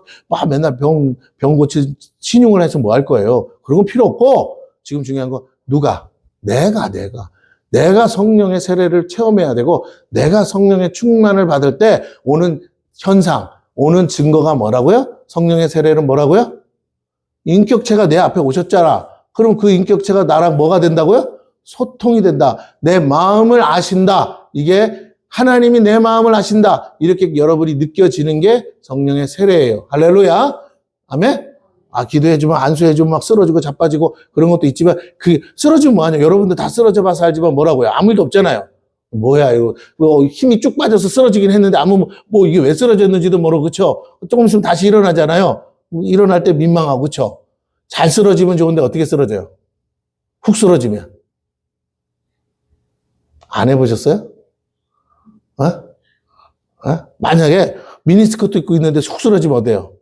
맨날 병 고치, 신용을 해서 뭐 할 거예요. 그런 건 필요 없고, 지금 중요한 건 누가? 내가 성령의 세례를 체험해야 되고, 내가 성령의 충만을 받을 때 오는 현상, 오는 증거가 뭐라고요? 성령의 세례는 뭐라고요? 인격체가 내 앞에 오셨잖아. 그럼 그 인격체가 나랑 뭐가 된다고요? 소통이 된다. 내 마음을 아신다. 이게 하나님이 내 마음을 아신다. 이렇게 여러분이 느껴지는 게 성령의 세례예요. 할렐루야. 아멘? 기도해주면 안수해주면 막 쓰러지고 자빠지고 그런 것도 있지만 그 쓰러지면 뭐하냐. 여러분들 다 쓰러져 봐서 알지만 뭐라고요? 아무 일도 없잖아요. 뭐야 이거 힘이 쭉 빠져서 쓰러지긴 했는데 이게 왜 쓰러졌는지도 모르고 그쵸? 조금 있으면 다시 일어나잖아요. 일어날 때 민망하고 그쵸? 잘 쓰러지면 좋은데 어떻게 쓰러져요? 훅 쓰러지면. 안 해보셨어요? 만약에 미니스커트 입고 있는데 훅 쓰러지면 어때요?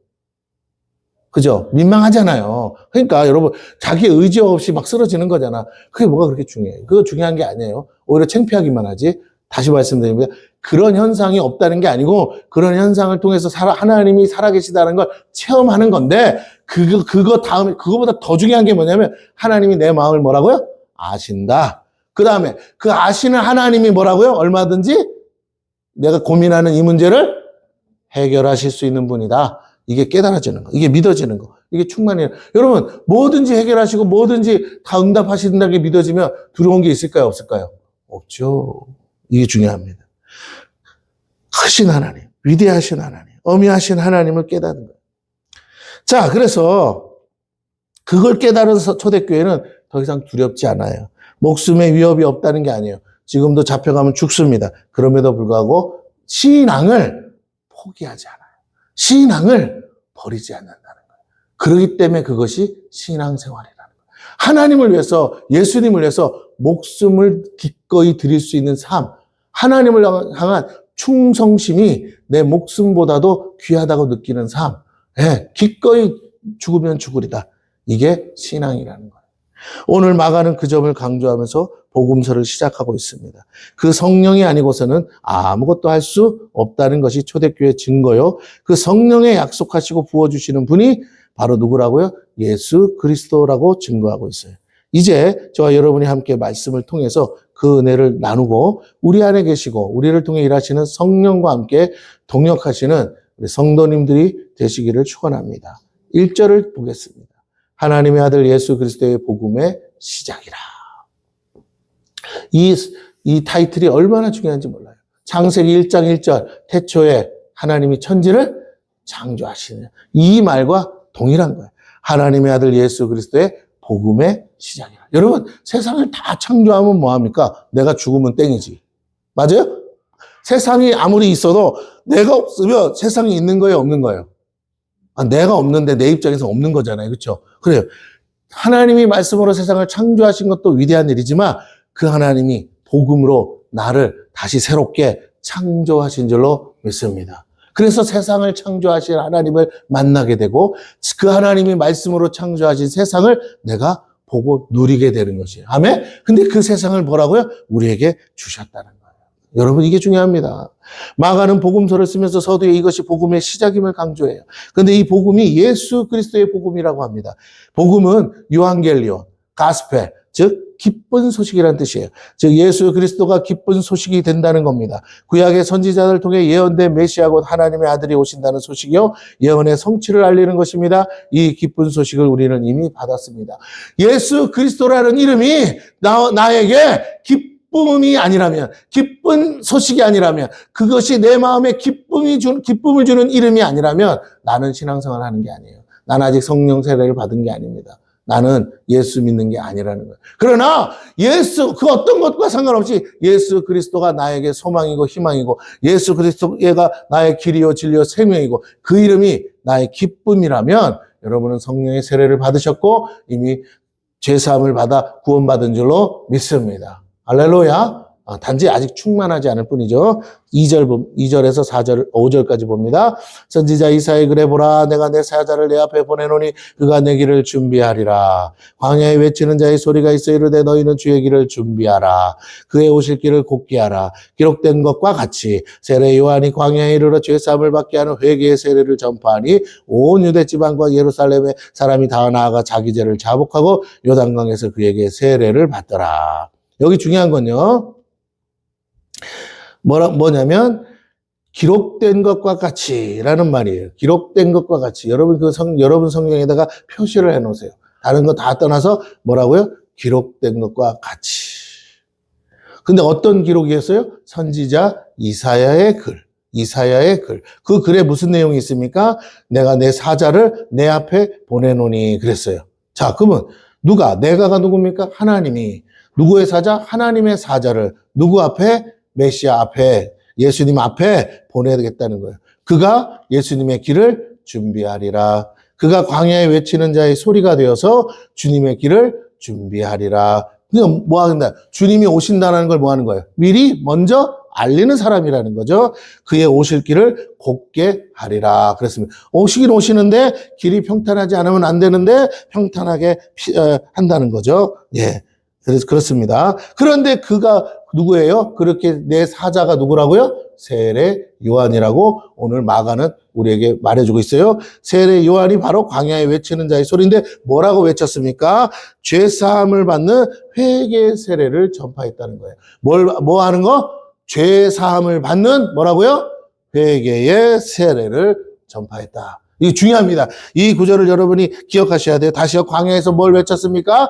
그죠? 민망하잖아요. 그러니까 여러분 자기 의지 없이 막 쓰러지는 거잖아. 그게 뭐가 그렇게 중요해요? 그거 중요한 게 아니에요. 오히려 창피하기만 하지. 다시 말씀드립니다. 그런 현상이 없다는 게 아니고 그런 현상을 통해서 하나님이 살아계시다는 걸 체험하는 건데 그거 다음에 그거보다 더 중요한 게 뭐냐면 하나님이 내 마음을 뭐라고요? 아신다. 그 다음에 그 아시는 하나님이 뭐라고요? 얼마든지 내가 고민하는 이 문제를 해결하실 수 있는 분이다. 이게 깨달아지는 거. 이게 믿어지는 거. 이게 충만이에요. 여러분 뭐든지 해결하시고 뭐든지 다 응답하신다는 게 믿어지면 두려운 게 있을까요? 없을까요? 없죠. 이게 중요합니다. 크신 하나님, 위대하신 하나님, 어미하신 하나님을 깨닫는 거예요. 자, 그래서 그걸 깨달아서 초대교회는 더 이상 두렵지 않아요. 목숨의 위협이 없다는 게 아니에요. 지금도 잡혀가면 죽습니다. 그럼에도 불구하고 신앙을 포기하지 않아요. 신앙을 버리지 않는다는 거예요. 그렇기 때문에 그것이 신앙생활이라는 거예요. 하나님을 위해서, 예수님을 위해서 목숨을 기꺼이 드릴 수 있는 삶, 하나님을 향한 충성심이 내 목숨보다도 귀하다고 느끼는 삶, 기꺼이 죽으면 죽으리다. 이게 신앙이라는 거예요. 오늘 마가는 그 점을 강조하면서 복음서를 시작하고 있습니다. 그 성령이 아니고서는 아무것도 할 수 없다는 것이 초대교회의 증거요. 그 성령에 약속하시고 부어주시는 분이 바로 누구라고요? 예수 그리스도라고 증거하고 있어요. 이제 저와 여러분이 함께 말씀을 통해서 그 은혜를 나누고 우리 안에 계시고 우리를 통해 일하시는 성령과 함께 동역하시는 우리 성도님들이 되시기를 축원합니다. 1절을 보겠습니다. 하나님의 아들 예수 그리스도의 복음의 시작이라. 이 타이틀이 얼마나 중요한지 몰라요. 창세기 1장 1절 태초에 하나님이 천지를 창조하시는 이 말과 동일한 거예요. 하나님의 아들 예수 그리스도의 복음의 시작이라. 여러분 세상을 다 창조하면 뭐합니까? 내가 죽으면 땡이지. 맞아요? 세상이 아무리 있어도 내가 없으면 세상이 있는 거예요, 없는 거예요? 내가 없는데 내 입장에서 없는 거잖아요. 그렇죠? 그래요. 하나님이 말씀으로 세상을 창조하신 것도 위대한 일이지만 그 하나님이 복음으로 나를 다시 새롭게 창조하신 줄로 믿습니다. 그래서 세상을 창조하신 하나님을 만나게 되고 그 하나님이 말씀으로 창조하신 세상을 내가 보고 누리게 되는 것이에요. 아멘? 근데 그 세상을 뭐라고요? 우리에게 주셨다는 거예요. 여러분, 이게 중요합니다. 마가는 복음서를 쓰면서 서두에 이것이 복음의 시작임을 강조해요. 근데 이 복음이 예수 그리스도의 복음이라고 합니다. 복음은 유앙겔리온, 가스펠, 즉 기쁜 소식이라는 뜻이에요. 즉 예수 그리스도가 기쁜 소식이 된다는 겁니다. 구약의 선지자들 통해 예언된 메시아 곧 하나님의 아들이 오신다는 소식이요, 예언의 성취를 알리는 것입니다. 이 기쁜 소식을 우리는 이미 받았습니다. 예수 그리스도라는 이름이 나에게 기쁨이 아니라면, 기쁜 소식이 아니라면, 그것이 내 마음에 기쁨을 주는 이름이 아니라면 나는 신앙생활을 하는 게 아니에요. 나는 아직 성령 세례를 받은 게 아닙니다. 나는 예수 믿는 게 아니라는 거예요. 그러나 그 어떤 것과 상관없이 예수 그리스도가 나에게 소망이고 희망이고 예수 그리스도가 나의 길이요 진리요 생명이고 그 이름이 나의 기쁨이라면 여러분은 성령의 세례를 받으셨고 이미 죄사함을 받아 구원받은 줄로 믿습니다. 할렐루야. 단지 아직 충만하지 않을 뿐이죠. 2절에서 4절, 5절까지 봅니다. 선지자 이사야의 글에 보라, 내가 내 사자를 내 앞에 보내노니 그가 내 길을 준비하리라. 광야에 외치는 자의 소리가 있어 이르되 너희는 주의 길을 준비하라. 그의 오실 길을 곧게 하라. 기록된 것과 같이 세례 요한이 광야에 이르러 죄사함을 받게 하는 회개의 세례를 전파하니 온 유대 지방과 예루살렘에 사람이 다 나아가 자기 죄를 자복하고 요단강에서 그에게 세례를 받더라. 여기 중요한 건요. 뭐냐면 기록된 것과 같이라는 말이에요. 기록된 것과 같이. 여러분 여러분 성경에다가 표시를 해 놓으세요. 다른 거 다 떠나서 뭐라고요? 기록된 것과 같이. 근데 어떤 기록이었어요? 선지자 이사야의 글. 그 글에 무슨 내용이 있습니까? 내가 내 사자를 내 앞에 보내노니 그랬어요. 자, 그러면 내가가 누굽니까? 하나님이. 누구의 사자? 하나님의 사자를 누구 앞에? 메시아 앞에, 예수님 앞에 보내겠다는 거예요. 그가 예수님의 길을 준비하리라. 그가 광야에 외치는 자의 소리가 되어서 주님의 길을 준비하리라. 그러니까 뭐 한다? 주님이 오신다는 걸 뭐 하는 거예요? 미리 먼저 알리는 사람이라는 거죠. 그의 오실 길을 곧게 하리라. 그랬습니다. 오시긴 오시는데 길이 평탄하지 않으면 안 되는데 평탄하게 한다는 거죠. 예. 그래서 그렇습니다. 그런데 그가 누구예요? 그렇게 내 사자가 누구라고요? 세례 요한이라고 오늘 마가는 우리에게 말해주고 있어요. 세례 요한이 바로 광야에 외치는 자의 소리인데 뭐라고 외쳤습니까? 죄사함을 받는 회개 세례를 전파했다는 거예요. 뭐 하는 거? 죄사함을 받는 뭐라고요? 회개의 세례를 전파했다. 이게 중요합니다. 이 구절을 여러분이 기억하셔야 돼요. 다시요. 광야에서 뭘 외쳤습니까?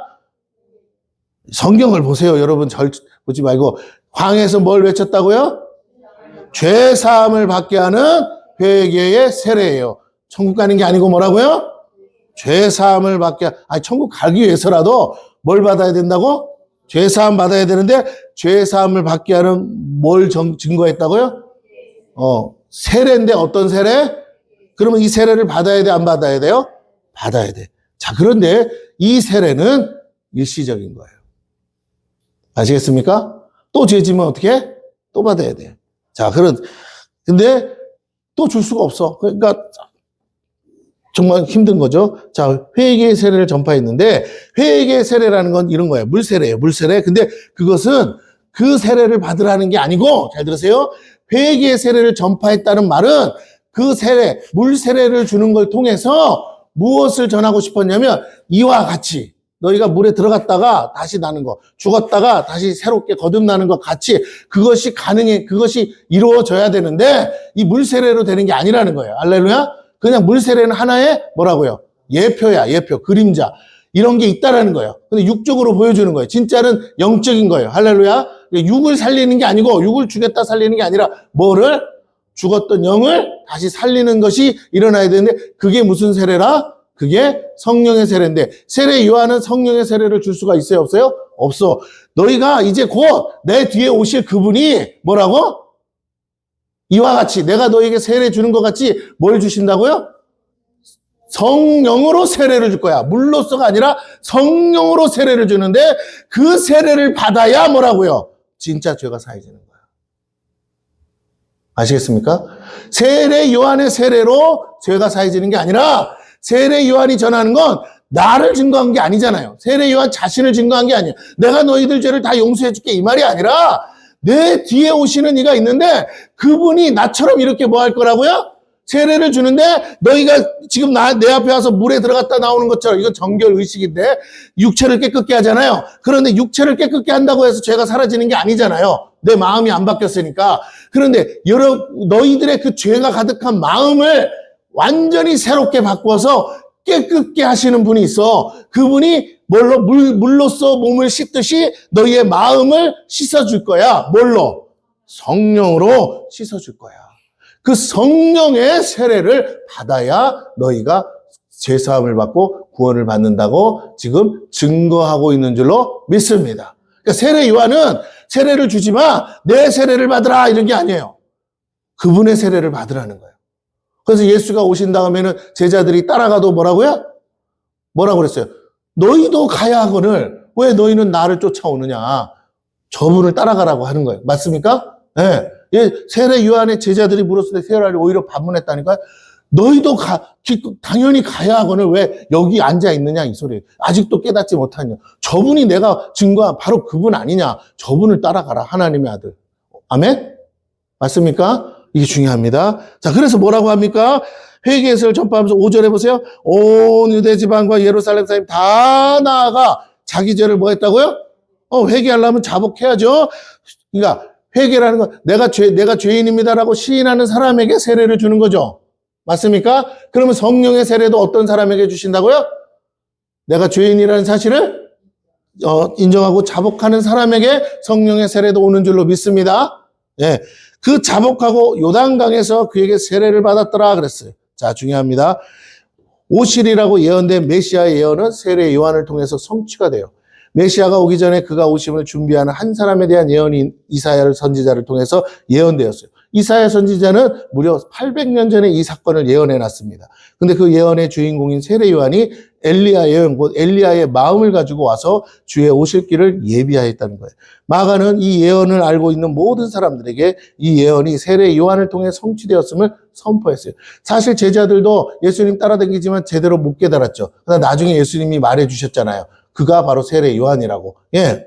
성경을 보세요. 여러분 절 보지 말고 광야에서 뭘 외쳤다고요? 죄 사함을 받게 하는 회개의 세례예요. 천국 가는 게 아니고 뭐라고요? 죄 사함을 받게 천국 가기 위해서라도 뭘 받아야 된다고? 죄 사함 받아야 되는데 죄 사함을 받게 하는 뭘 증거했다고요? 세례인데 어떤 세례? 그러면 이 세례를 받아야 돼, 안 받아야 돼요? 받아야 돼. 자, 그런데 이 세례는 일시적인 거예요. 아시겠습니까? 또 죄지면 어떻게 해? 또 받아야 돼. 자, 근데 또 줄 수가 없어. 그러니까 정말 힘든 거죠. 자, 회개의 세례를 전파했는데 회개의 세례라는 건 이런 거예요. 물세례예요. 물세례. 근데 그것은 그 세례를 받으라는 게 아니고 잘 들으세요. 회개의 세례를 전파했다는 말은 그 세례, 물세례를 주는 걸 통해서 무엇을 전하고 싶었냐면 이와 같이 너희가 물에 들어갔다가 다시 나는 거, 죽었다가 다시 새롭게 거듭나는 것 같이 그것이 그것이 이루어져야 되는데 이 물세례로 되는 게 아니라는 거예요. 할렐루야? 그냥 물세례는 하나의 뭐라고요? 예표야, 예표, 그림자. 이런 게 있다라는 거예요. 근데 육적으로 보여주는 거예요. 진짜는 영적인 거예요. 할렐루야? 육을 살리는 게 아니고 육을 죽였다 살리는 게 아니라 뭐를? 죽었던 영을 다시 살리는 것이 일어나야 되는데 그게 무슨 세례라? 그게 성령의 세례인데 세례 요한은 성령의 세례를 줄 수가 있어요? 없어요? 없어. 너희가 이제 곧 내 뒤에 오실 그분이 뭐라고? 이와 같이 내가 너에게 세례 주는 것 같이 뭘 주신다고요? 성령으로 세례를 줄 거야. 물로서가 아니라 성령으로 세례를 주는데 그 세례를 받아야 뭐라고요? 진짜 죄가 사해지는 거야. 아시겠습니까? 세례 요한의 세례로 죄가 사해지는 게 아니라 세례 요한이 전하는 건 나를 증거한 게 아니잖아요. 세례 요한 자신을 증거한 게 아니에요. 내가 너희들 죄를 다 용서해 줄게 이 말이 아니라 내 뒤에 오시는 이가 있는데 그분이 나처럼 이렇게 뭐 할 거라고요? 세례를 주는데 너희가 지금 내 앞에 와서 물에 들어갔다 나오는 것처럼 이건 정결 의식인데 육체를 깨끗게 하잖아요. 그런데 육체를 깨끗게 한다고 해서 죄가 사라지는 게 아니잖아요. 내 마음이 안 바뀌었으니까. 그런데 너희들의 그 죄가 가득한 마음을 완전히 새롭게 바꿔서 깨끗게 하시는 분이 있어. 그분이 물로써 몸을 씻듯이 너희의 마음을 씻어줄 거야. 뭘로? 성령으로 씻어줄 거야. 그 성령의 세례를 받아야 너희가 죄사함을 받고 구원을 받는다고 지금 증거하고 있는 줄로 믿습니다. 그러니까 세례 요한은 세례를 주지 마, 내 세례를 받으라 이런 게 아니에요. 그분의 세례를 받으라는 거예요. 그래서 예수가 오신 다음에는 제자들이 따라가도 뭐라고요? 뭐라고 그랬어요? 너희도 가야 하거늘 왜 너희는 나를 쫓아오느냐? 저분을 따라가라고 하는 거예요. 맞습니까? 네. 세례 요한의 제자들이 물었을 때 세례 요한이 오히려 반문했다니까요. 너희도 당연히 가야 하거늘 왜 여기 앉아 있느냐 이 소리예요. 아직도 깨닫지 못하냐. 저분이 내가 증거한 바로 그분 아니냐. 저분을 따라가라. 하나님의 아들. 아멘? 맞습니까? 이게 중요합니다. 자, 그래서 뭐라고 합니까? 회개서를 전파하면서 5절에 보세요. 온 유대 지방과 예루살렘 사람 다 나아가 자기 죄를 뭐 했다고요? 회개하려면 자복해야죠. 그러니까 회개라는 건 내가 죄인입니다라고 시인하는 사람에게 세례를 주는 거죠. 맞습니까? 그러면 성령의 세례도 어떤 사람에게 주신다고요? 내가 죄인이라는 사실을 인정하고 자복하는 사람에게 성령의 세례도 오는 줄로 믿습니다. 예. 그 자복하고 요단강에서 그에게 세례를 받았더라 그랬어요. 자, 중요합니다. 오실이라고 예언된 메시아의 예언은 세례 요한을 통해서 성취가 돼요. 메시아가 오기 전에 그가 오심을 준비하는 한 사람에 대한 예언이 이사야 선지자를 통해서 예언되었어요. 이사야 선지자는 무려 800년 전에 이 사건을 예언해 놨습니다. 근데 그 예언의 주인공인 세례 요한이 엘리야의 예언, 곧 엘리야의 마음을 가지고 와서 주의 오실 길을 예비하였다는 거예요. 마가는 이 예언을 알고 있는 모든 사람들에게 이 예언이 세례 요한을 통해 성취되었음을 선포했어요. 사실 제자들도 예수님 따라다니지만 제대로 못 깨달았죠. 그러나 나중에 예수님이 말해 주셨잖아요. 그가 바로 세례 요한이라고. 예.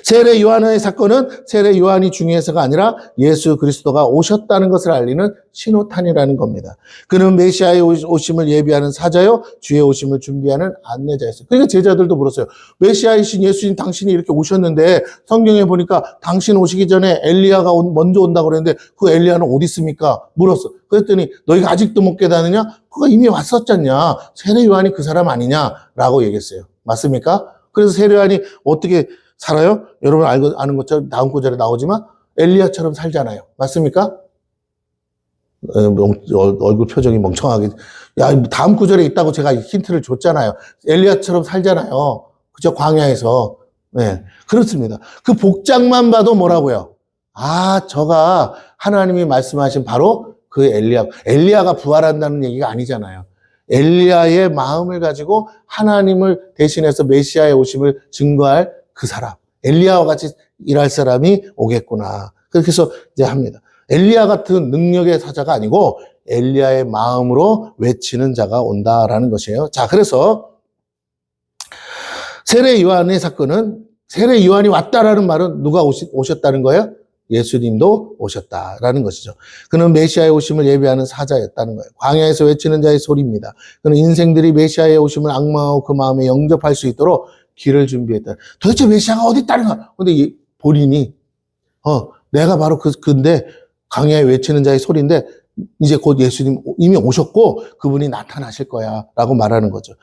세례 요한의 사건은 세례 요한이 중요해서가 아니라 예수 그리스도가 오셨다는 것을 알리는 신호탄이라는 겁니다. 그는 메시아의 오심을 예비하는 사자요, 주의 오심을 준비하는 안내자였어요. 그러니까 제자들도 물었어요. 메시아이신 예수님 당신이 이렇게 오셨는데 성경에 보니까 당신 오시기 전에 엘리야가 먼저 온다고 그랬는데 그 엘리야는 어디 있습니까? 물었어. 그랬더니 너희가 아직도 못 깨닫느냐? 그거 이미 왔었잖냐. 세례 요한이 그 사람 아니냐라고 얘기했어요. 맞습니까? 그래서 세례 요한이 어떻게 살아요? 여러분 아는 것처럼 다음 구절에 나오지만 엘리야처럼 살잖아요. 맞습니까? 얼굴 표정이 멍청하게. 야, 다음 구절에 있다고 제가 힌트를 줬잖아요. 엘리야처럼 살잖아요. 그죠? 광야에서. 네, 그렇습니다. 그 복장만 봐도 뭐라고요? 아, 저가 하나님이 말씀하신 바로 그 엘리야가 부활한다는 얘기가 아니잖아요. 엘리야의 마음을 가지고 하나님을 대신해서 메시아의 오심을 증거할 그 사람, 엘리야와 같이 일할 사람이 오겠구나. 그렇게 해서 이제 합니다. 엘리야 같은 능력의 사자가 아니고 엘리야의 마음으로 외치는 자가 온다라는 것이에요. 자, 그래서 세례 요한의 사건은 세례 요한이 왔다라는 말은 누가 오셨다는 거예요? 예수님도 오셨다라는 것이죠. 그는 메시아의 오심을 예비하는 사자였다는 거예요. 광야에서 외치는 자의 소리입니다. 그는 인생들이 메시아의 오심을 악망하고 그 마음에 영접할 수 있도록 길을 준비했다. 도대체 메시아가 어디 있다는 거야? 근데 본인이 내가 바로 근데 광야에 외치는 자의 소리인데 이제 곧 예수님 이미 오셨고 그분이 나타나실 거야 라고 말하는 거죠.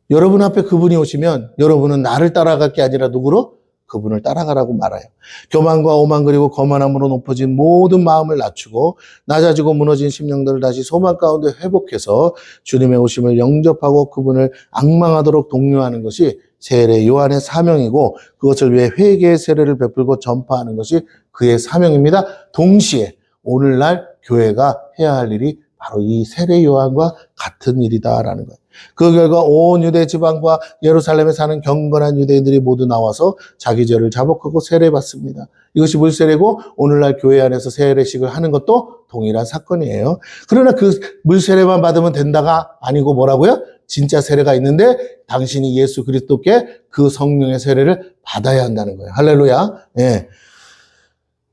여러분 앞에 그분이 오시면 여러분은 나를 따라갈 게 아니라 누구로? 그분을 따라가라고 말해요. 교만과 오만 그리고 거만함으로 높아진 모든 마음을 낮추고 낮아지고 무너진 심령들을 다시 소망 가운데 회복해서 주님의 오심을 영접하고 그분을 앙망하도록 독려하는 것이 세례 요한의 사명이고 그것을 위해 회개의 세례를 베풀고 전파하는 것이 그의 사명입니다. 동시에 오늘날 교회가 해야 할 일이 바로 이 세례 요한과 같은 일이다라는 거예요. 그 결과 온 유대 지방과 예루살렘에 사는 경건한 유대인들이 모두 나와서 자기 죄를 자복하고 세례받습니다. 이것이 물세례고 오늘날 교회 안에서 세례식을 하는 것도 동일한 사건이에요. 그러나 그 물세례만 받으면 된다가 아니고 뭐라고요? 진짜 세례가 있는데 당신이 예수 그리스도께 그 성령의 세례를 받아야 한다는 거예요. 할렐루야. 예.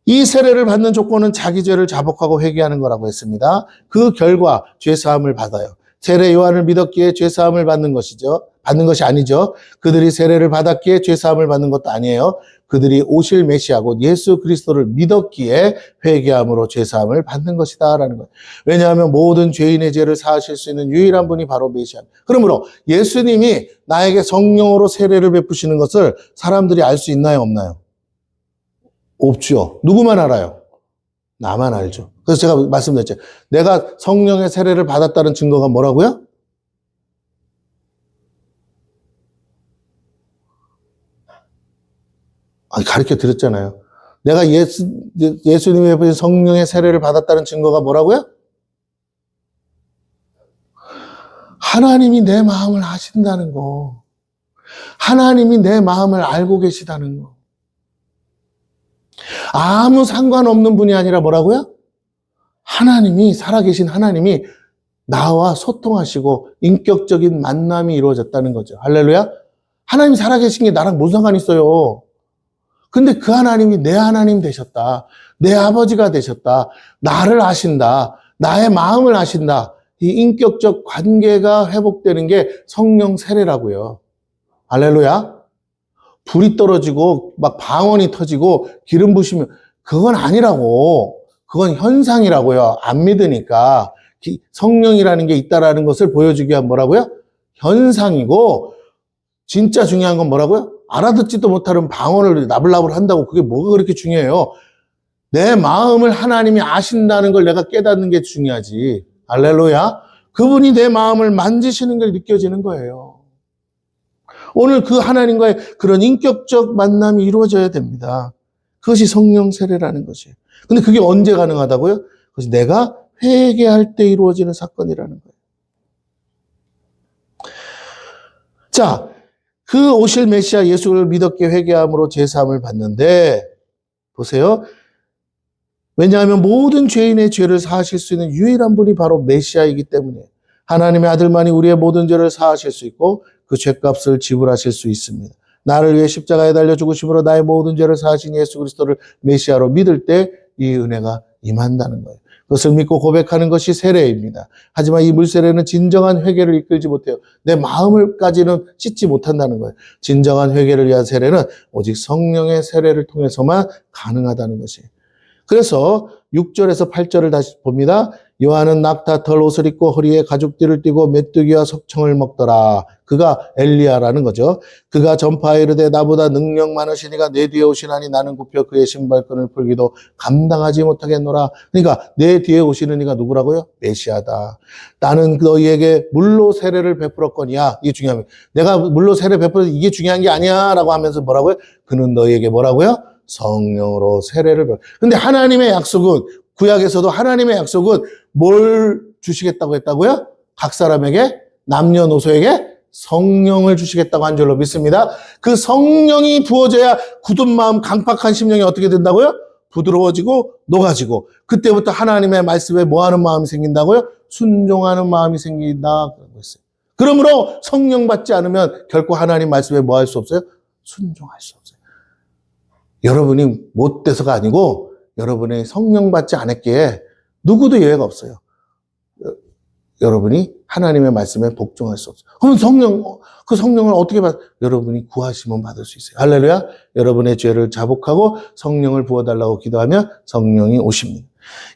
이 세례를 받는 조건은 자기 죄를 자복하고 회개하는 거라고 했습니다. 그 결과 죄사함을 받아요. 세례 요한을 믿었기에 죄사함을 받는 것이죠. 받는 것이 아니죠. 그들이 세례를 받았기에 죄사함을 받는 것도 아니에요. 그들이 오실 메시아 곧 예수 그리스도를 믿었기에 회개함으로 죄사함을 받는 것이다라는 거예요. 왜냐하면 모든 죄인의 죄를 사하실 수 있는 유일한 분이 바로 메시아입니다. 그러므로 예수님이 나에게 성령으로 세례를 베푸시는 것을 사람들이 알 수 있나요, 없나요? 없죠. 누구만 알아요? 나만 알죠. 그래서 제가 말씀드렸죠. 내가 성령의 세례를 받았다는 증거가 뭐라고요? 가르쳐 드렸잖아요. 내가 예수님이 베푸신 성령의 세례를 받았다는 증거가 뭐라고요? 하나님이 내 마음을 아신다는 거. 하나님이 내 마음을 알고 계시다는 거. 아무 상관없는 분이 아니라 뭐라고요? 하나님이, 살아계신 하나님이 나와 소통하시고 인격적인 만남이 이루어졌다는 거죠. 할렐루야? 하나님이 살아계신 게 나랑 무슨 상관이 있어요? 근데 그 하나님이 내 하나님 되셨다. 내 아버지가 되셨다. 나를 아신다. 나의 마음을 아신다. 이 인격적 관계가 회복되는 게 성령 세례라고요. 할렐루야? 불이 떨어지고 막 방언이 터지고 기름 부시면 그건 아니라고. 그건 현상이라고요. 안 믿으니까. 성령이라는 게 있다라는 것을 보여주기 위한 뭐라고요? 현상이고 진짜 중요한 건 뭐라고요? 알아듣지도 못하는 방언을 나불나불 한다고 그게 뭐가 그렇게 중요해요? 내 마음을 하나님이 아신다는 걸 내가 깨닫는 게 중요하지. 할렐루야. 그분이 내 마음을 만지시는 게 느껴지는 거예요. 오늘 그 하나님과의 그런 인격적 만남이 이루어져야 됩니다. 그것이 성령 세례라는 것이에요. 근데 그게 언제 가능하다고요? 그것이 내가 회개할 때 이루어지는 사건이라는 거예요. 자, 그 오실 메시아 예수를 믿었기에 회개함으로 제사함을 받는데 보세요. 왜냐하면 모든 죄인의 죄를 사하실 수 있는 유일한 분이 바로 메시아이기 때문에 하나님의 아들만이 우리의 모든 죄를 사하실 수 있고 그 죄값을 지불하실 수 있습니다. 나를 위해 십자가에 달려 죽으심으로 나의 모든 죄를 사하신 예수 그리스도를 메시아로 믿을 때 이 은혜가 임한다는 거예요. 그것을 믿고 고백하는 것이 세례입니다. 하지만 이 물세례는 진정한 회개를 이끌지 못해요. 내 마음을까지는 씻지 못한다는 거예요. 진정한 회개를 위한 세례는 오직 성령의 세례를 통해서만 가능하다는 것이에요. 그래서 6절에서 8절을 다시 봅니다. 요한은 낙타 털 옷을 입고 허리에 가죽띠를 띠고 메뚜기와 석청을 먹더라. 그가 엘리야라는 거죠. 그가 전파하여 이르되 나보다 능력 많으시니가 내 뒤에 오시나니 나는 굽혀 그의 신발끈을 풀기도 감당하지 못하겠노라. 그러니까 내 뒤에 오시는 이가 누구라고요? 메시아다. 나는 너희에게 물로 세례를 베풀었거니와. 이게 중요합니다. 내가 물로 세례 베풀어서 이게 중요한 게 아니야 라고 하면서 뭐라고요? 그는 너희에게 뭐라고요? 성령으로 세례를 베풀. 근데 하나님의 약속은 구약에서도 하나님의 약속은 뭘 주시겠다고 했다고요? 각 사람에게 남녀노소에게 성령을 주시겠다고 한 줄로 믿습니다. 그 성령이 부어져야 굳은 마음 강팍한 심령이 어떻게 된다고요? 부드러워지고 녹아지고 그때부터 하나님의 말씀에 뭐하는 마음이 생긴다고요? 순종하는 마음이 생긴다. 그러므로 성령 받지 않으면 결코 하나님 말씀에 뭐 할 수 없어요? 순종할 수 없어요. 여러분이 못돼서가 아니고 여러분이 성령 받지 않았기에 누구도 예외가 없어요. 여러분이 하나님의 말씀에 복종할 수 없어요. 그럼 그 성령을 어떻게 여러분이 구하시면 받을 수 있어요. 할렐루야. 여러분의 죄를 자복하고 성령을 부어달라고 기도하면 성령이 오십니다.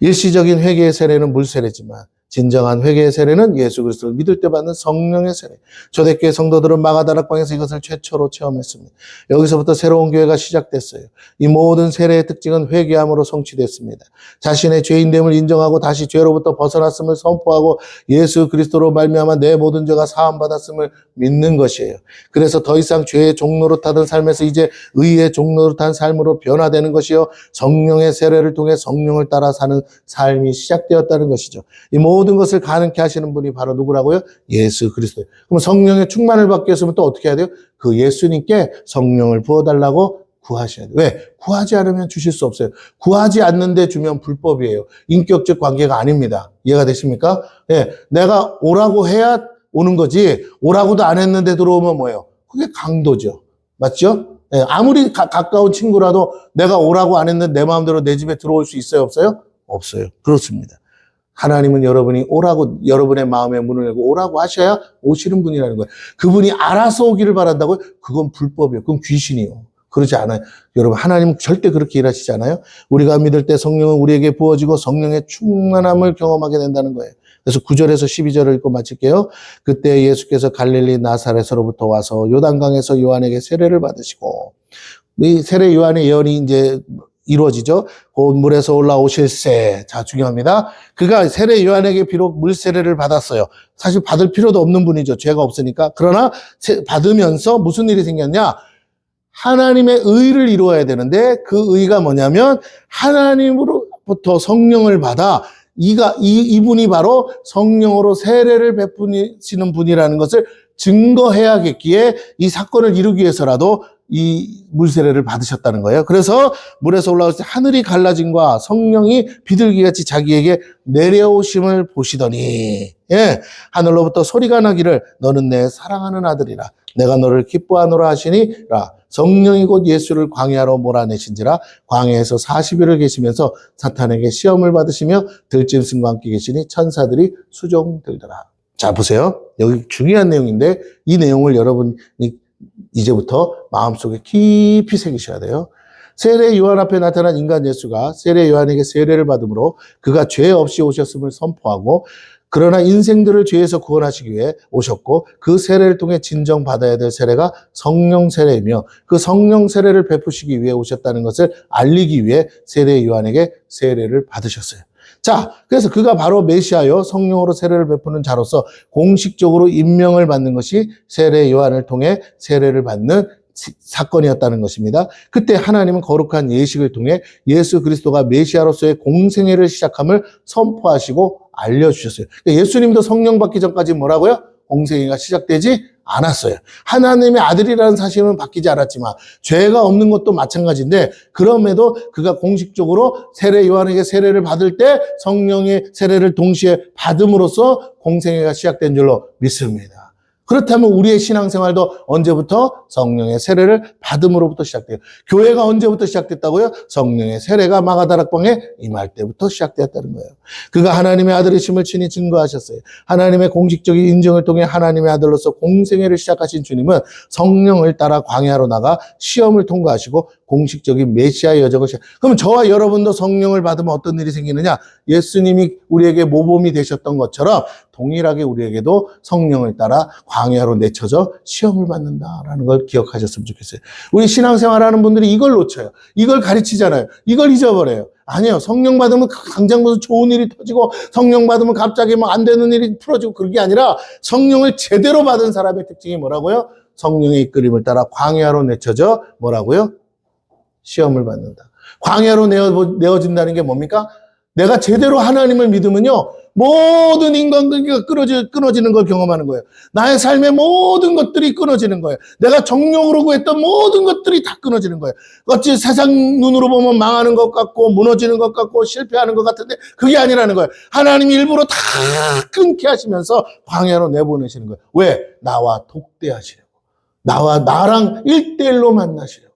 일시적인 회개의 세례는 물세례지만 진정한 회개의 세례는 예수 그리스도를 믿을 때 받는 성령의 세례. 초대교회 성도들은 마가다락방에서 이것을 최초로 체험했습니다. 여기서부터 새로운 교회가 시작됐어요. 이 모든 세례의 특징은 회개함으로 성취됐습니다. 자신의 죄인됨을 인정하고 다시 죄로부터 벗어났음을 선포하고 예수 그리스도로 말미암아 내 모든 죄가 사함받았음을 믿는 것이에요. 그래서 더 이상 죄의 종노릇하던 삶에서 이제 의의 종노릇한 삶으로 변화되는 것이요, 성령의 세례를 통해 성령을 따라 사는 삶이 시작되었다는 것이죠. 이 모든 것을 가능케 하시는 분이 바로 누구라고요? 예수 그리스도예요. 그럼 성령의 충만을 받기 위해서는 또 어떻게 해야 돼요? 그 예수님께 성령을 부어달라고 구하셔야 돼요. 왜? 구하지 않으면 주실 수 없어요. 구하지 않는데 주면 불법이에요. 인격적 관계가 아닙니다. 이해가 되십니까? 예, 내가 오라고 해야 오는 거지, 오라고도 안 했는데 들어오면 뭐예요? 그게 강도죠. 맞죠? 예, 아무리 가까운 친구라도 내가 오라고 안 했는데 내 마음대로 내 집에 들어올 수 있어요? 없어요? 없어요. 그렇습니다. 하나님은 여러분이 오라고, 여러분의 마음에 문을 열고 오라고 하셔야 오시는 분이라는 거예요. 그분이 알아서 오기를 바란다고요? 그건 불법이에요. 그건 귀신이에요. 그러지 않아요. 여러분, 하나님은 절대 그렇게 일하시지 않아요. 우리가 믿을 때 성령은 우리에게 부어지고 성령의 충만함을 경험하게 된다는 거예요. 그래서 9절에서 12절을 읽고 마칠게요. 그때 예수께서 갈릴리 나사렛으로부터 와서 요단강에서 요한에게 세례를 받으시고, 이 세례 요한의 예언이 이제 이루어지죠. 곧 물에서 올라오실세. 자, 중요합니다. 그가 세례 요한에게 비록 물 세례를 받았어요. 사실 받을 필요도 없는 분이죠. 죄가 없으니까. 그러나 받으면서 무슨 일이 생겼냐? 하나님의 의를 이루어야 되는데, 그 의가 뭐냐면 하나님으로부터 성령을 받아 이분이 바로 성령으로 세례를 베푸시는 분이라는 것을 증거해야겠기에 이 사건을 이루기 위해서라도 이 물세례를 받으셨다는 거예요. 그래서 물에서 올라올 때 하늘이 갈라짐과 성령이 비둘기같이 자기에게 내려오심을 보시더니, 예, 하늘로부터 소리가 나기를 너는 내 사랑하는 아들이라 내가 너를 기뻐하노라 하시니라. 성령이 곧 예수를 광야로 몰아내신지라. 광야에서 40일을 계시면서 사탄에게 시험을 받으시며 들짐승과 함께 계시니 천사들이 수종들더라. 자, 보세요. 여기 중요한 내용인데 이 내용을 여러분이 이제부터 마음속에 깊이 새기셔야 돼요. 세례 요한 앞에 나타난 인간 예수가 세례 요한에게 세례를 받음으로 그가 죄 없이 오셨음을 선포하고, 그러나 인생들을 죄에서 구원하시기 위해 오셨고, 그 세례를 통해 진정받아야 될 세례가 성령 세례이며 그 성령 세례를 베푸시기 위해 오셨다는 것을 알리기 위해 세례 요한에게 세례를 받으셨어요. 자, 그래서 그가 바로 메시아요, 성령으로 세례를 베푸는 자로서 공식적으로 임명을 받는 것이 세례 요한을 통해 세례를 받는 사건이었다는 것입니다. 그때 하나님은 거룩한 예식을 통해 예수 그리스도가 메시아로서의 공생애를 시작함을 선포하시고 알려주셨어요. 그러니까 예수님도 성령 받기 전까지 뭐라고요? 공생애가 시작되지 않았어요. 하나님의 아들이라는 사실은 바뀌지 않았지만 죄가 없는 것도 마찬가지인데, 그럼에도 그가 공식적으로 세례 요한에게 세례를 받을 때 성령의 세례를 동시에 받음으로써 공생애가 시작된 줄로 믿습니다. 그렇다면 우리의 신앙생활도 언제부터? 성령의 세례를 받음으로부터 시작돼요. 교회가 언제부터 시작됐다고요? 성령의 세례가 마가다락방에 임할 때부터 시작되었다는 거예요. 그가 하나님의 아들이심을 친히 증거하셨어요. 하나님의 공식적인 인정을 통해 하나님의 아들로서 공생애를 시작하신 주님은 성령을 따라 광야로 나가 시험을 통과하시고 공식적인 메시아의 여정을 그러면 저와 여러분도 성령을 받으면 어떤 일이 생기느냐? 예수님이 우리에게 모범이 되셨던 것처럼 동일하게 우리에게도 성령을 따라 광야로 내쳐져 시험을 받는다라는 걸 기억하셨으면 좋겠어요. 우리 신앙생활하는 분들이 이걸 놓쳐요. 이걸 가르치잖아요. 이걸 잊어버려요. 아니에요. 성령 받으면 당장 무슨 좋은 일이 터지고 성령 받으면 갑자기 막 안 되는 일이 풀어지고, 그런 게 아니라 성령을 제대로 받은 사람의 특징이 뭐라고요? 성령의 이끌림을 따라 광야로 내쳐져 뭐라고요? 시험을 받는다. 광야로 내어진다는 게 뭡니까? 내가 제대로 하나님을 믿으면요, 모든 인간관계가 끊어지는 걸 경험하는 거예요. 나의 삶의 모든 것들이 끊어지는 거예요. 내가 정욕으로 구했던 모든 것들이 다 끊어지는 거예요. 어찌 세상 눈으로 보면 망하는 것 같고 무너지는 것 같고 실패하는 것 같은데 그게 아니라는 거예요. 하나님이 일부러 다 끊게 하시면서 광야로 내보내시는 거예요. 왜? 나와 독대하시려고. 나랑 1대1로 만나시려고.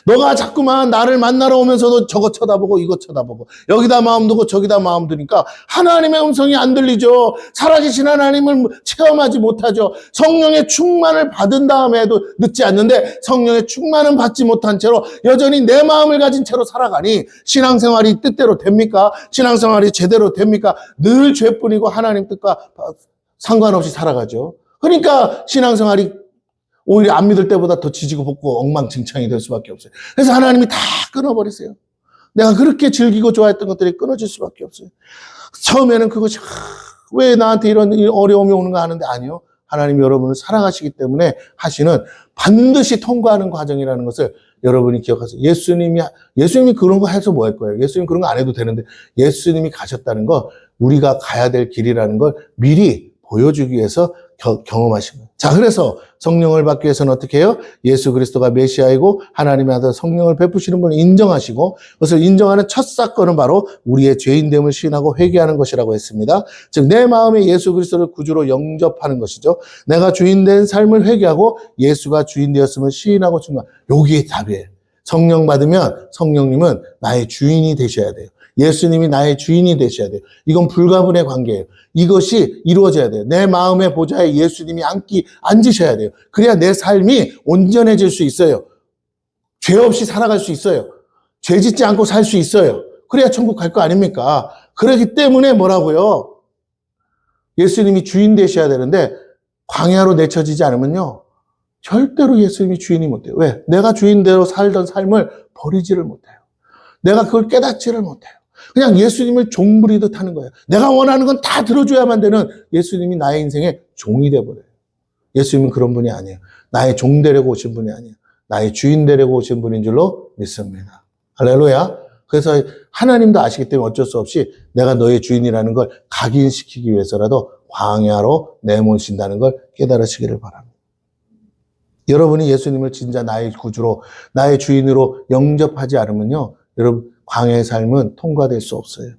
너가 자꾸만 나를 만나러 오면서도 저거 쳐다보고 이거 쳐다보고 여기다 마음 두고 저기다 마음 두니까 하나님의 음성이 안 들리죠. 살아계신 하나님을 체험하지 못하죠. 성령의 충만을 받은 다음에도 늦지 않는데 성령의 충만은 받지 못한 채로 여전히 내 마음을 가진 채로 살아가니 신앙생활이 뜻대로 됩니까? 신앙생활이 제대로 됩니까? 늘 죄뿐이고 하나님 뜻과 상관없이 살아가죠. 그러니까 신앙생활이 오히려 안 믿을 때보다 더 지지고 볶고 엉망진창이 될 수밖에 없어요. 그래서 하나님이 다 끊어버리세요. 내가 그렇게 즐기고 좋아했던 것들이 끊어질 수밖에 없어요. 처음에는 그것이 왜 나한테 이런 어려움이 오는가 하는데 아니요. 하나님이 여러분을 사랑하시기 때문에 하시는 반드시 통과하는 과정이라는 것을 여러분이 기억하세요. 예수님이 그런 거 해서 뭐 할 거예요? 예수님 그런 거 안 해도 되는데 예수님이 가셨다는 거 우리가 가야 될 길이라는 걸 미리 보여주기 위해서 경험하신 거예요. 자, 그래서 성령을 받기 위해서는 어떻게 해요? 예수 그리스도가 메시아이고 하나님의 아들 성령을 베푸시는 분을 인정하시고 그것을 인정하는 첫 사건은 바로 우리의 죄인됨을 시인하고 회개하는 것이라고 했습니다. 즉 내 마음에 예수 그리스도를 구주로 영접하는 것이죠. 내가 주인된 삶을 회개하고 예수가 주인 되었음을 시인하고 증거. 여기에 답이에요. 성령 받으면 성령님은 나의 주인이 되셔야 돼요. 예수님이 나의 주인이 되셔야 돼요. 이건 불가분의 관계예요. 이것이 이루어져야 돼요. 내 마음의 보좌에 예수님이 앉으셔야 돼요. 그래야 내 삶이 온전해질 수 있어요. 죄 없이 살아갈 수 있어요. 죄 짓지 않고 살 수 있어요. 그래야 천국 갈 거 아닙니까? 그렇기 때문에 뭐라고요? 예수님이 주인 되셔야 되는데 광야로 내쳐지지 않으면요. 절대로 예수님이 주인이 못 돼요. 왜? 내가 주인대로 살던 삶을 버리지를 못해요. 내가 그걸 깨닫지를 못해요. 그냥 예수님을 종부리듯 하는 거예요. 내가 원하는 건 다 들어줘야만 되는 예수님이 나의 인생의 종이 돼버려요. 예수님은 그런 분이 아니에요. 나의 종 되려고 오신 분이 아니에요. 나의 주인 되려고 오신 분인 줄로 믿습니다. 할렐루야. 그래서 하나님도 아시기 때문에 어쩔 수 없이 내가 너의 주인이라는 걸 각인시키기 위해서라도 광야로 내모신다는 걸 깨달으시기를 바랍니다. 여러분이 예수님을 진짜 나의 구주로, 나의 주인으로 영접하지 않으면요. 여러분, 광야의 삶은 통과될 수 없어요.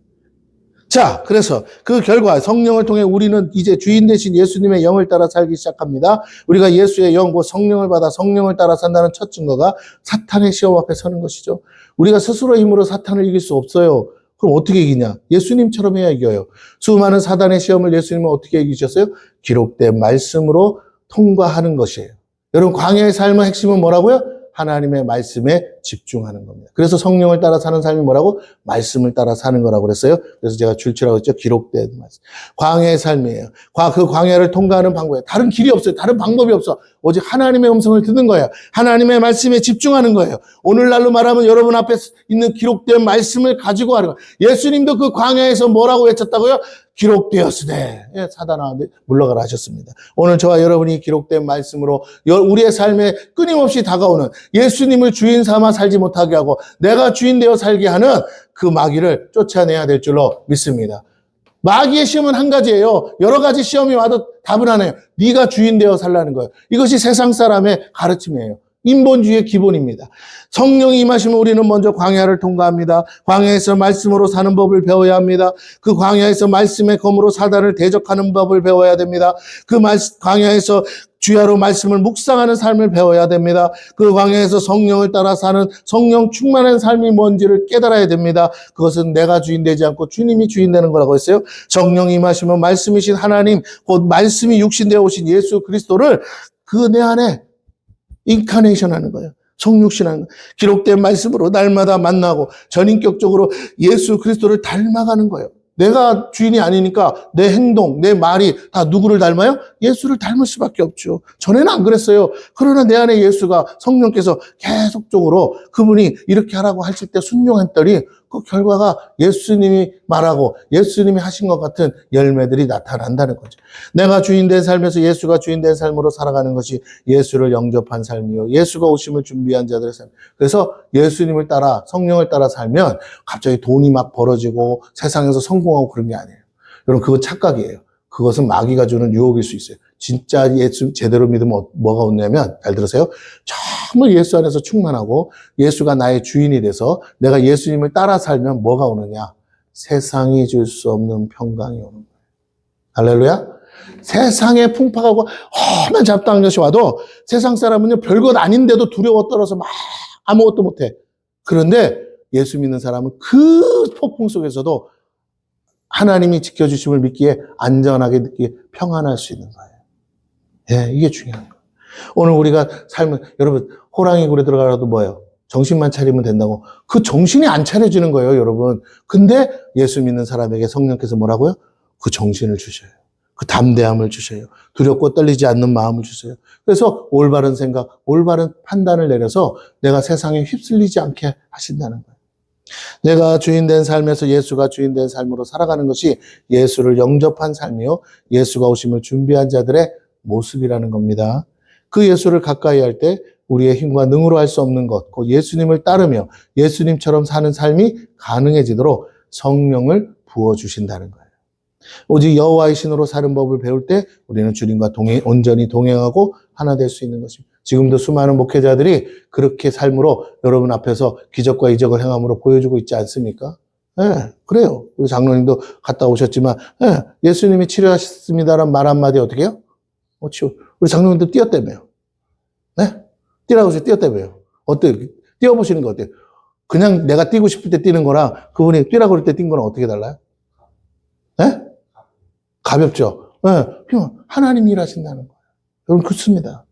자, 그래서 그 결과 성령을 통해 우리는 이제 주인 되신 예수님의 영을 따라 살기 시작합니다. 우리가 예수의 영, 곧 성령을 받아 성령을 따라 산다는 첫 증거가 사탄의 시험 앞에 서는 것이죠. 우리가 스스로 힘으로 사탄을 이길 수 없어요. 그럼 어떻게 이기냐? 예수님처럼 해야 이겨요. 수많은 사단의 시험을 예수님은 어떻게 이기셨어요? 기록된 말씀으로 통과하는 것이에요. 여러분, 광야의 삶의 핵심은 뭐라고요? 하나님의 말씀에 집중하는 겁니다. 그래서 성령을 따라 사는 삶이 뭐라고? 말씀을 따라 사는 거라고 그랬어요. 그래서 제가 줄치라고 했죠. 기록된 말씀. 광야의 삶이에요. 그 광야를 통과하는 방법이에요. 다른 길이 없어요. 다른 방법이 없어. 오직 하나님의 음성을 듣는 거예요. 하나님의 말씀에 집중하는 거예요. 오늘날로 말하면 여러분 앞에 있는 기록된 말씀을 가지고 하는 거예요. 예수님도 그 광야에서 뭐라고 외쳤다고요? 기록되었으되 사단아 물러가라 하셨습니다. 오늘 저와 여러분이 기록된 말씀으로 우리의 삶에 끊임없이 다가오는 예수님을 주인 삼아 살지 못하게 하고 내가 주인 되어 살게 하는 그 마귀를 쫓아내야 될 줄로 믿습니다. 마귀의 시험은 한 가지예요. 여러 가지 시험이 와도 답은 하나예요. 네가 주인 되어 살라는 거예요. 이것이 세상 사람의 가르침이에요. 인본주의의 기본입니다. 성령이 임하시면 우리는 먼저 광야를 통과합니다. 광야에서 말씀으로 사는 법을 배워야 합니다. 그 광야에서 말씀의 검으로 사단을 대적하는 법을 배워야 됩니다. 그 광야에서 주야로 말씀을 묵상하는 삶을 배워야 됩니다. 그 광야에서 성령을 따라 사는 성령 충만한 삶이 뭔지를 깨달아야 됩니다. 그것은 내가 주인 되지 않고 주님이 주인 되는 거라고 했어요. 성령이 임하시면 말씀이신 하나님, 곧 말씀이 육신되어 오신 예수 그리스도를 그 내 안에 인카네이션 하는 거예요. 성육신하는 거예요. 기록된 말씀으로 날마다 만나고 전인격적으로 예수 그리스도를 닮아가는 거예요. 내가 주인이 아니니까 내 행동, 내 말이 다 누구를 닮아요? 예수를 닮을 수밖에 없죠. 전에는 안 그랬어요. 그러나 내 안에 예수가 성령께서 계속적으로 그분이 이렇게 하라고 하실 때 순종했더니 그 결과가 예수님이 말하고 예수님이 하신 것 같은 열매들이 나타난다는 거죠. 내가 주인된 삶에서 예수가 주인된 삶으로 살아가는 것이 예수를 영접한 삶이요. 예수가 오심을 준비한 자들의 삶. 그래서 예수님을 따라 성령을 따라 살면 갑자기 돈이 막 벌어지고 세상에서 성공하고 그런 게 아니에요. 여러분 그거 착각이에요. 그것은 마귀가 주는 유혹일 수 있어요. 진짜 예수 제대로 믿으면 뭐가 오냐면 잘 들으세요. 정말 예수 안에서 충만하고 예수가 나의 주인이 돼서 내가 예수님을 따라 살면 뭐가 오느냐? 세상이 줄 수 없는 평강이 오는 거예요. 할렐루야. 세상에 풍파하고 험한 잡다한 것이 와도 세상 사람은요 별것 아닌데도 두려워 떨어서 막 아무것도 못해. 그런데 예수 믿는 사람은 그 폭풍 속에서도 하나님이 지켜주심을 믿기에 안전하게 느끼게 평안할 수 있는 거예요. 예, 이게 중요한 거예요. 오늘 우리가 삶은, 여러분, 호랑이 굴에 들어가라도 뭐예요? 정신만 차리면 된다고. 그 정신이 안 차려지는 거예요, 여러분. 근데 예수 믿는 사람에게 성령께서 뭐라고요? 그 정신을 주셔요. 그 담대함을 주셔요. 두렵고 떨리지 않는 마음을 주세요. 그래서 올바른 생각, 올바른 판단을 내려서 내가 세상에 휩쓸리지 않게 하신다는 거예요. 내가 주인된 삶에서 예수가 주인된 삶으로 살아가는 것이 예수를 영접한 삶이요, 예수가 오심을 준비한 자들의 모습이라는 겁니다. 그 예수를 가까이 할 때 우리의 힘과 능으로 할 수 없는 것, 곧 예수님을 따르며 예수님처럼 사는 삶이 가능해지도록 성령을 부어주신다는 거예요. 오직 여호와의 신으로 사는 법을 배울 때 우리는 주님과 온전히 동행하고 하나 될 수 있는 것입니다. 지금도 수많은 목회자들이 그렇게 삶으로 여러분 앞에서 기적과 이적을 행함으로 보여주고 있지 않습니까? 예, 그래요. 우리 장로님도 갔다 오셨지만, 예, 예수님이 치료하셨습니다라는 말 한마디 어떻게 해요? 우리 장로님도 뛰었다며요. 네? 뛰라고 해서 뛰었다며요. 어때요? 뛰어보시는 거 어때요? 그냥 내가 뛰고 싶을 때 뛰는 거랑 그분이 뛰라고 그럴 때 뛴 거랑 어떻게 달라요? 네? 가볍죠? 네. 하나님이 일하신다는 거예요. 여러분, 그렇습니다.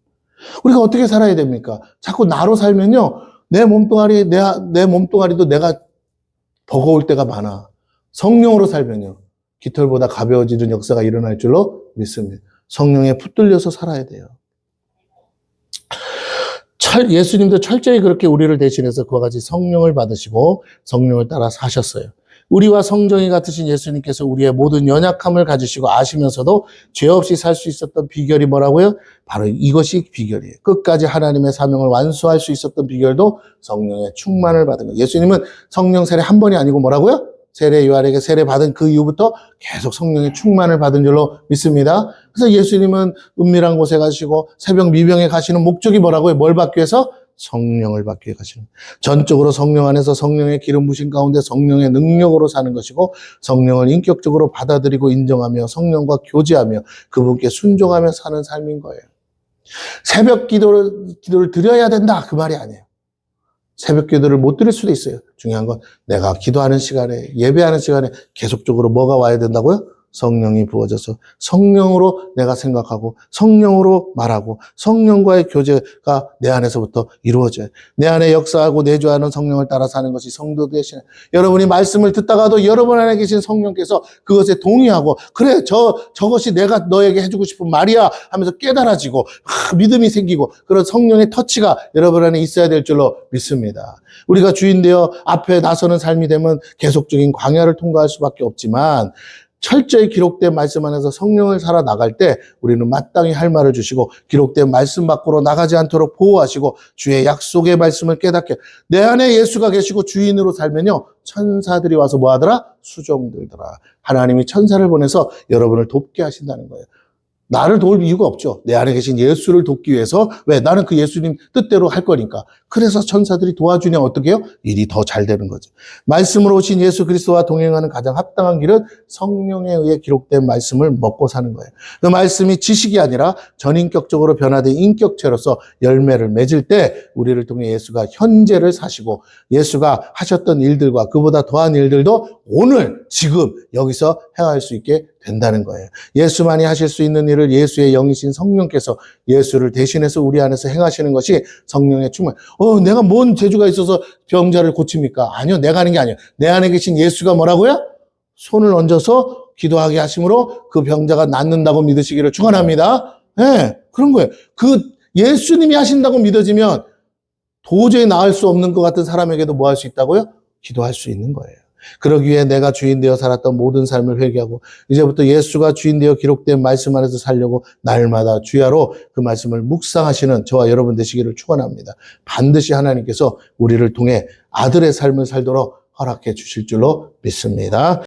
우리가 어떻게 살아야 됩니까? 자꾸 나로 살면요, 내 몸뚱아리도 내가 버거울 때가 많아. 성령으로 살면요, 깃털보다 가벼워지는 역사가 일어날 줄로 믿습니다. 성령에 붙들려서 살아야 돼요. 예수님도 철저히 그렇게 우리를 대신해서 그와 같이 성령을 받으시고 성령을 따라 사셨어요. 우리와 성정이 같으신 예수님께서 우리의 모든 연약함을 가지시고 아시면서도 죄 없이 살 수 있었던 비결이 뭐라고요? 바로 이것이 비결이에요. 끝까지 하나님의 사명을 완수할 수 있었던 비결도 성령의 충만을 받은 거예요. 예수님은 성령 세례 한 번이 아니고 뭐라고요? 세례 요한에게 세례 받은 그 이후부터 계속 성령의 충만을 받은 줄로 믿습니다. 그래서 예수님은 은밀한 곳에 가시고 새벽 미병에 가시는 목적이 뭐라고요? 뭘 받기 위해서? 성령을 받기 위해 가시는. 전적으로 성령 안에서 성령의 기름 부신 가운데 성령의 능력으로 사는 것이고, 성령을 인격적으로 받아들이고 인정하며 성령과 교제하며 그분께 순종하며 사는 삶인 거예요. 새벽 기도를 드려야 된다, 그 말이 아니에요. 새벽 기도를 못 드릴 수도 있어요. 중요한 건 내가 기도하는 시간에, 예배하는 시간에 계속적으로 뭐가 와야 된다고요? 성령이 부어져서 성령으로 내가 생각하고 성령으로 말하고 성령과의 교제가 내 안에서부터 이루어져요. 내 안에 역사하고 내주하는 성령을 따라 사는 것이 성도 되시는, 여러분이 말씀을 듣다가도 여러분 안에 계신 성령께서 그것에 동의하고, 그래, 저것이 내가 너에게 해주고 싶은 말이야 하면서 깨달아지고 믿음이 생기고, 그런 성령의 터치가 여러분 안에 있어야 될 줄로 믿습니다. 우리가 주인 되어 앞에 나서는 삶이 되면 계속적인 광야를 통과할 수밖에 없지만, 철저히 기록된 말씀 안에서 성령을 살아 나갈 때 우리는 마땅히 할 말을 주시고 기록된 말씀 밖으로 나가지 않도록 보호하시고, 주의 약속의 말씀을 깨닫게, 내 안에 예수가 계시고 주인으로 살면요, 천사들이 와서 뭐 하더라? 수종들더라. 하나님이 천사를 보내서 여러분을 돕게 하신다는 거예요. 나를 도울 이유가 없죠. 내 안에 계신 예수를 돕기 위해서. 왜? 나는 그 예수님 뜻대로 할 거니까. 그래서 천사들이 도와주냐, 어떻게 해요? 일이 더 잘 되는 거죠. 말씀으로 오신 예수 그리스도와 동행하는 가장 합당한 길은 성령에 의해 기록된 말씀을 먹고 사는 거예요. 그 말씀이 지식이 아니라 전인격적으로 변화된 인격체로서 열매를 맺을 때 우리를 통해 예수가 현재를 사시고 예수가 하셨던 일들과 그보다 더한 일들도 오늘, 지금, 여기서 행할 수 있게 된다는 거예요. 예수만이 하실 수 있는 일을 예수의 영이신 성령께서 예수를 대신해서 우리 안에서 행하시는 것이 성령의 충만. 내가 뭔 재주가 있어서 병자를 고칩니까? 아니요, 내가 하는 게 아니에요. 내 안에 계신 예수가 뭐라고요? 손을 얹어서 기도하게 하심으로 그 병자가 낫는다고 믿으시기를 축원합니다. 네, 그런 거예요. 그 예수님이 하신다고 믿어지면 도저히 나을 수 없는 것 같은 사람에게도 뭐 할 수 있다고요? 기도할 수 있는 거예요. 그러기 위해 내가 주인 되어 살았던 모든 삶을 회개하고 이제부터 예수가 주인 되어 기록된 말씀 안에서 살려고 날마다 주야로 그 말씀을 묵상하시는 저와 여러분 되시기를 축원합니다. 반드시 하나님께서 우리를 통해 아들의 삶을 살도록 허락해 주실 줄로 믿습니다.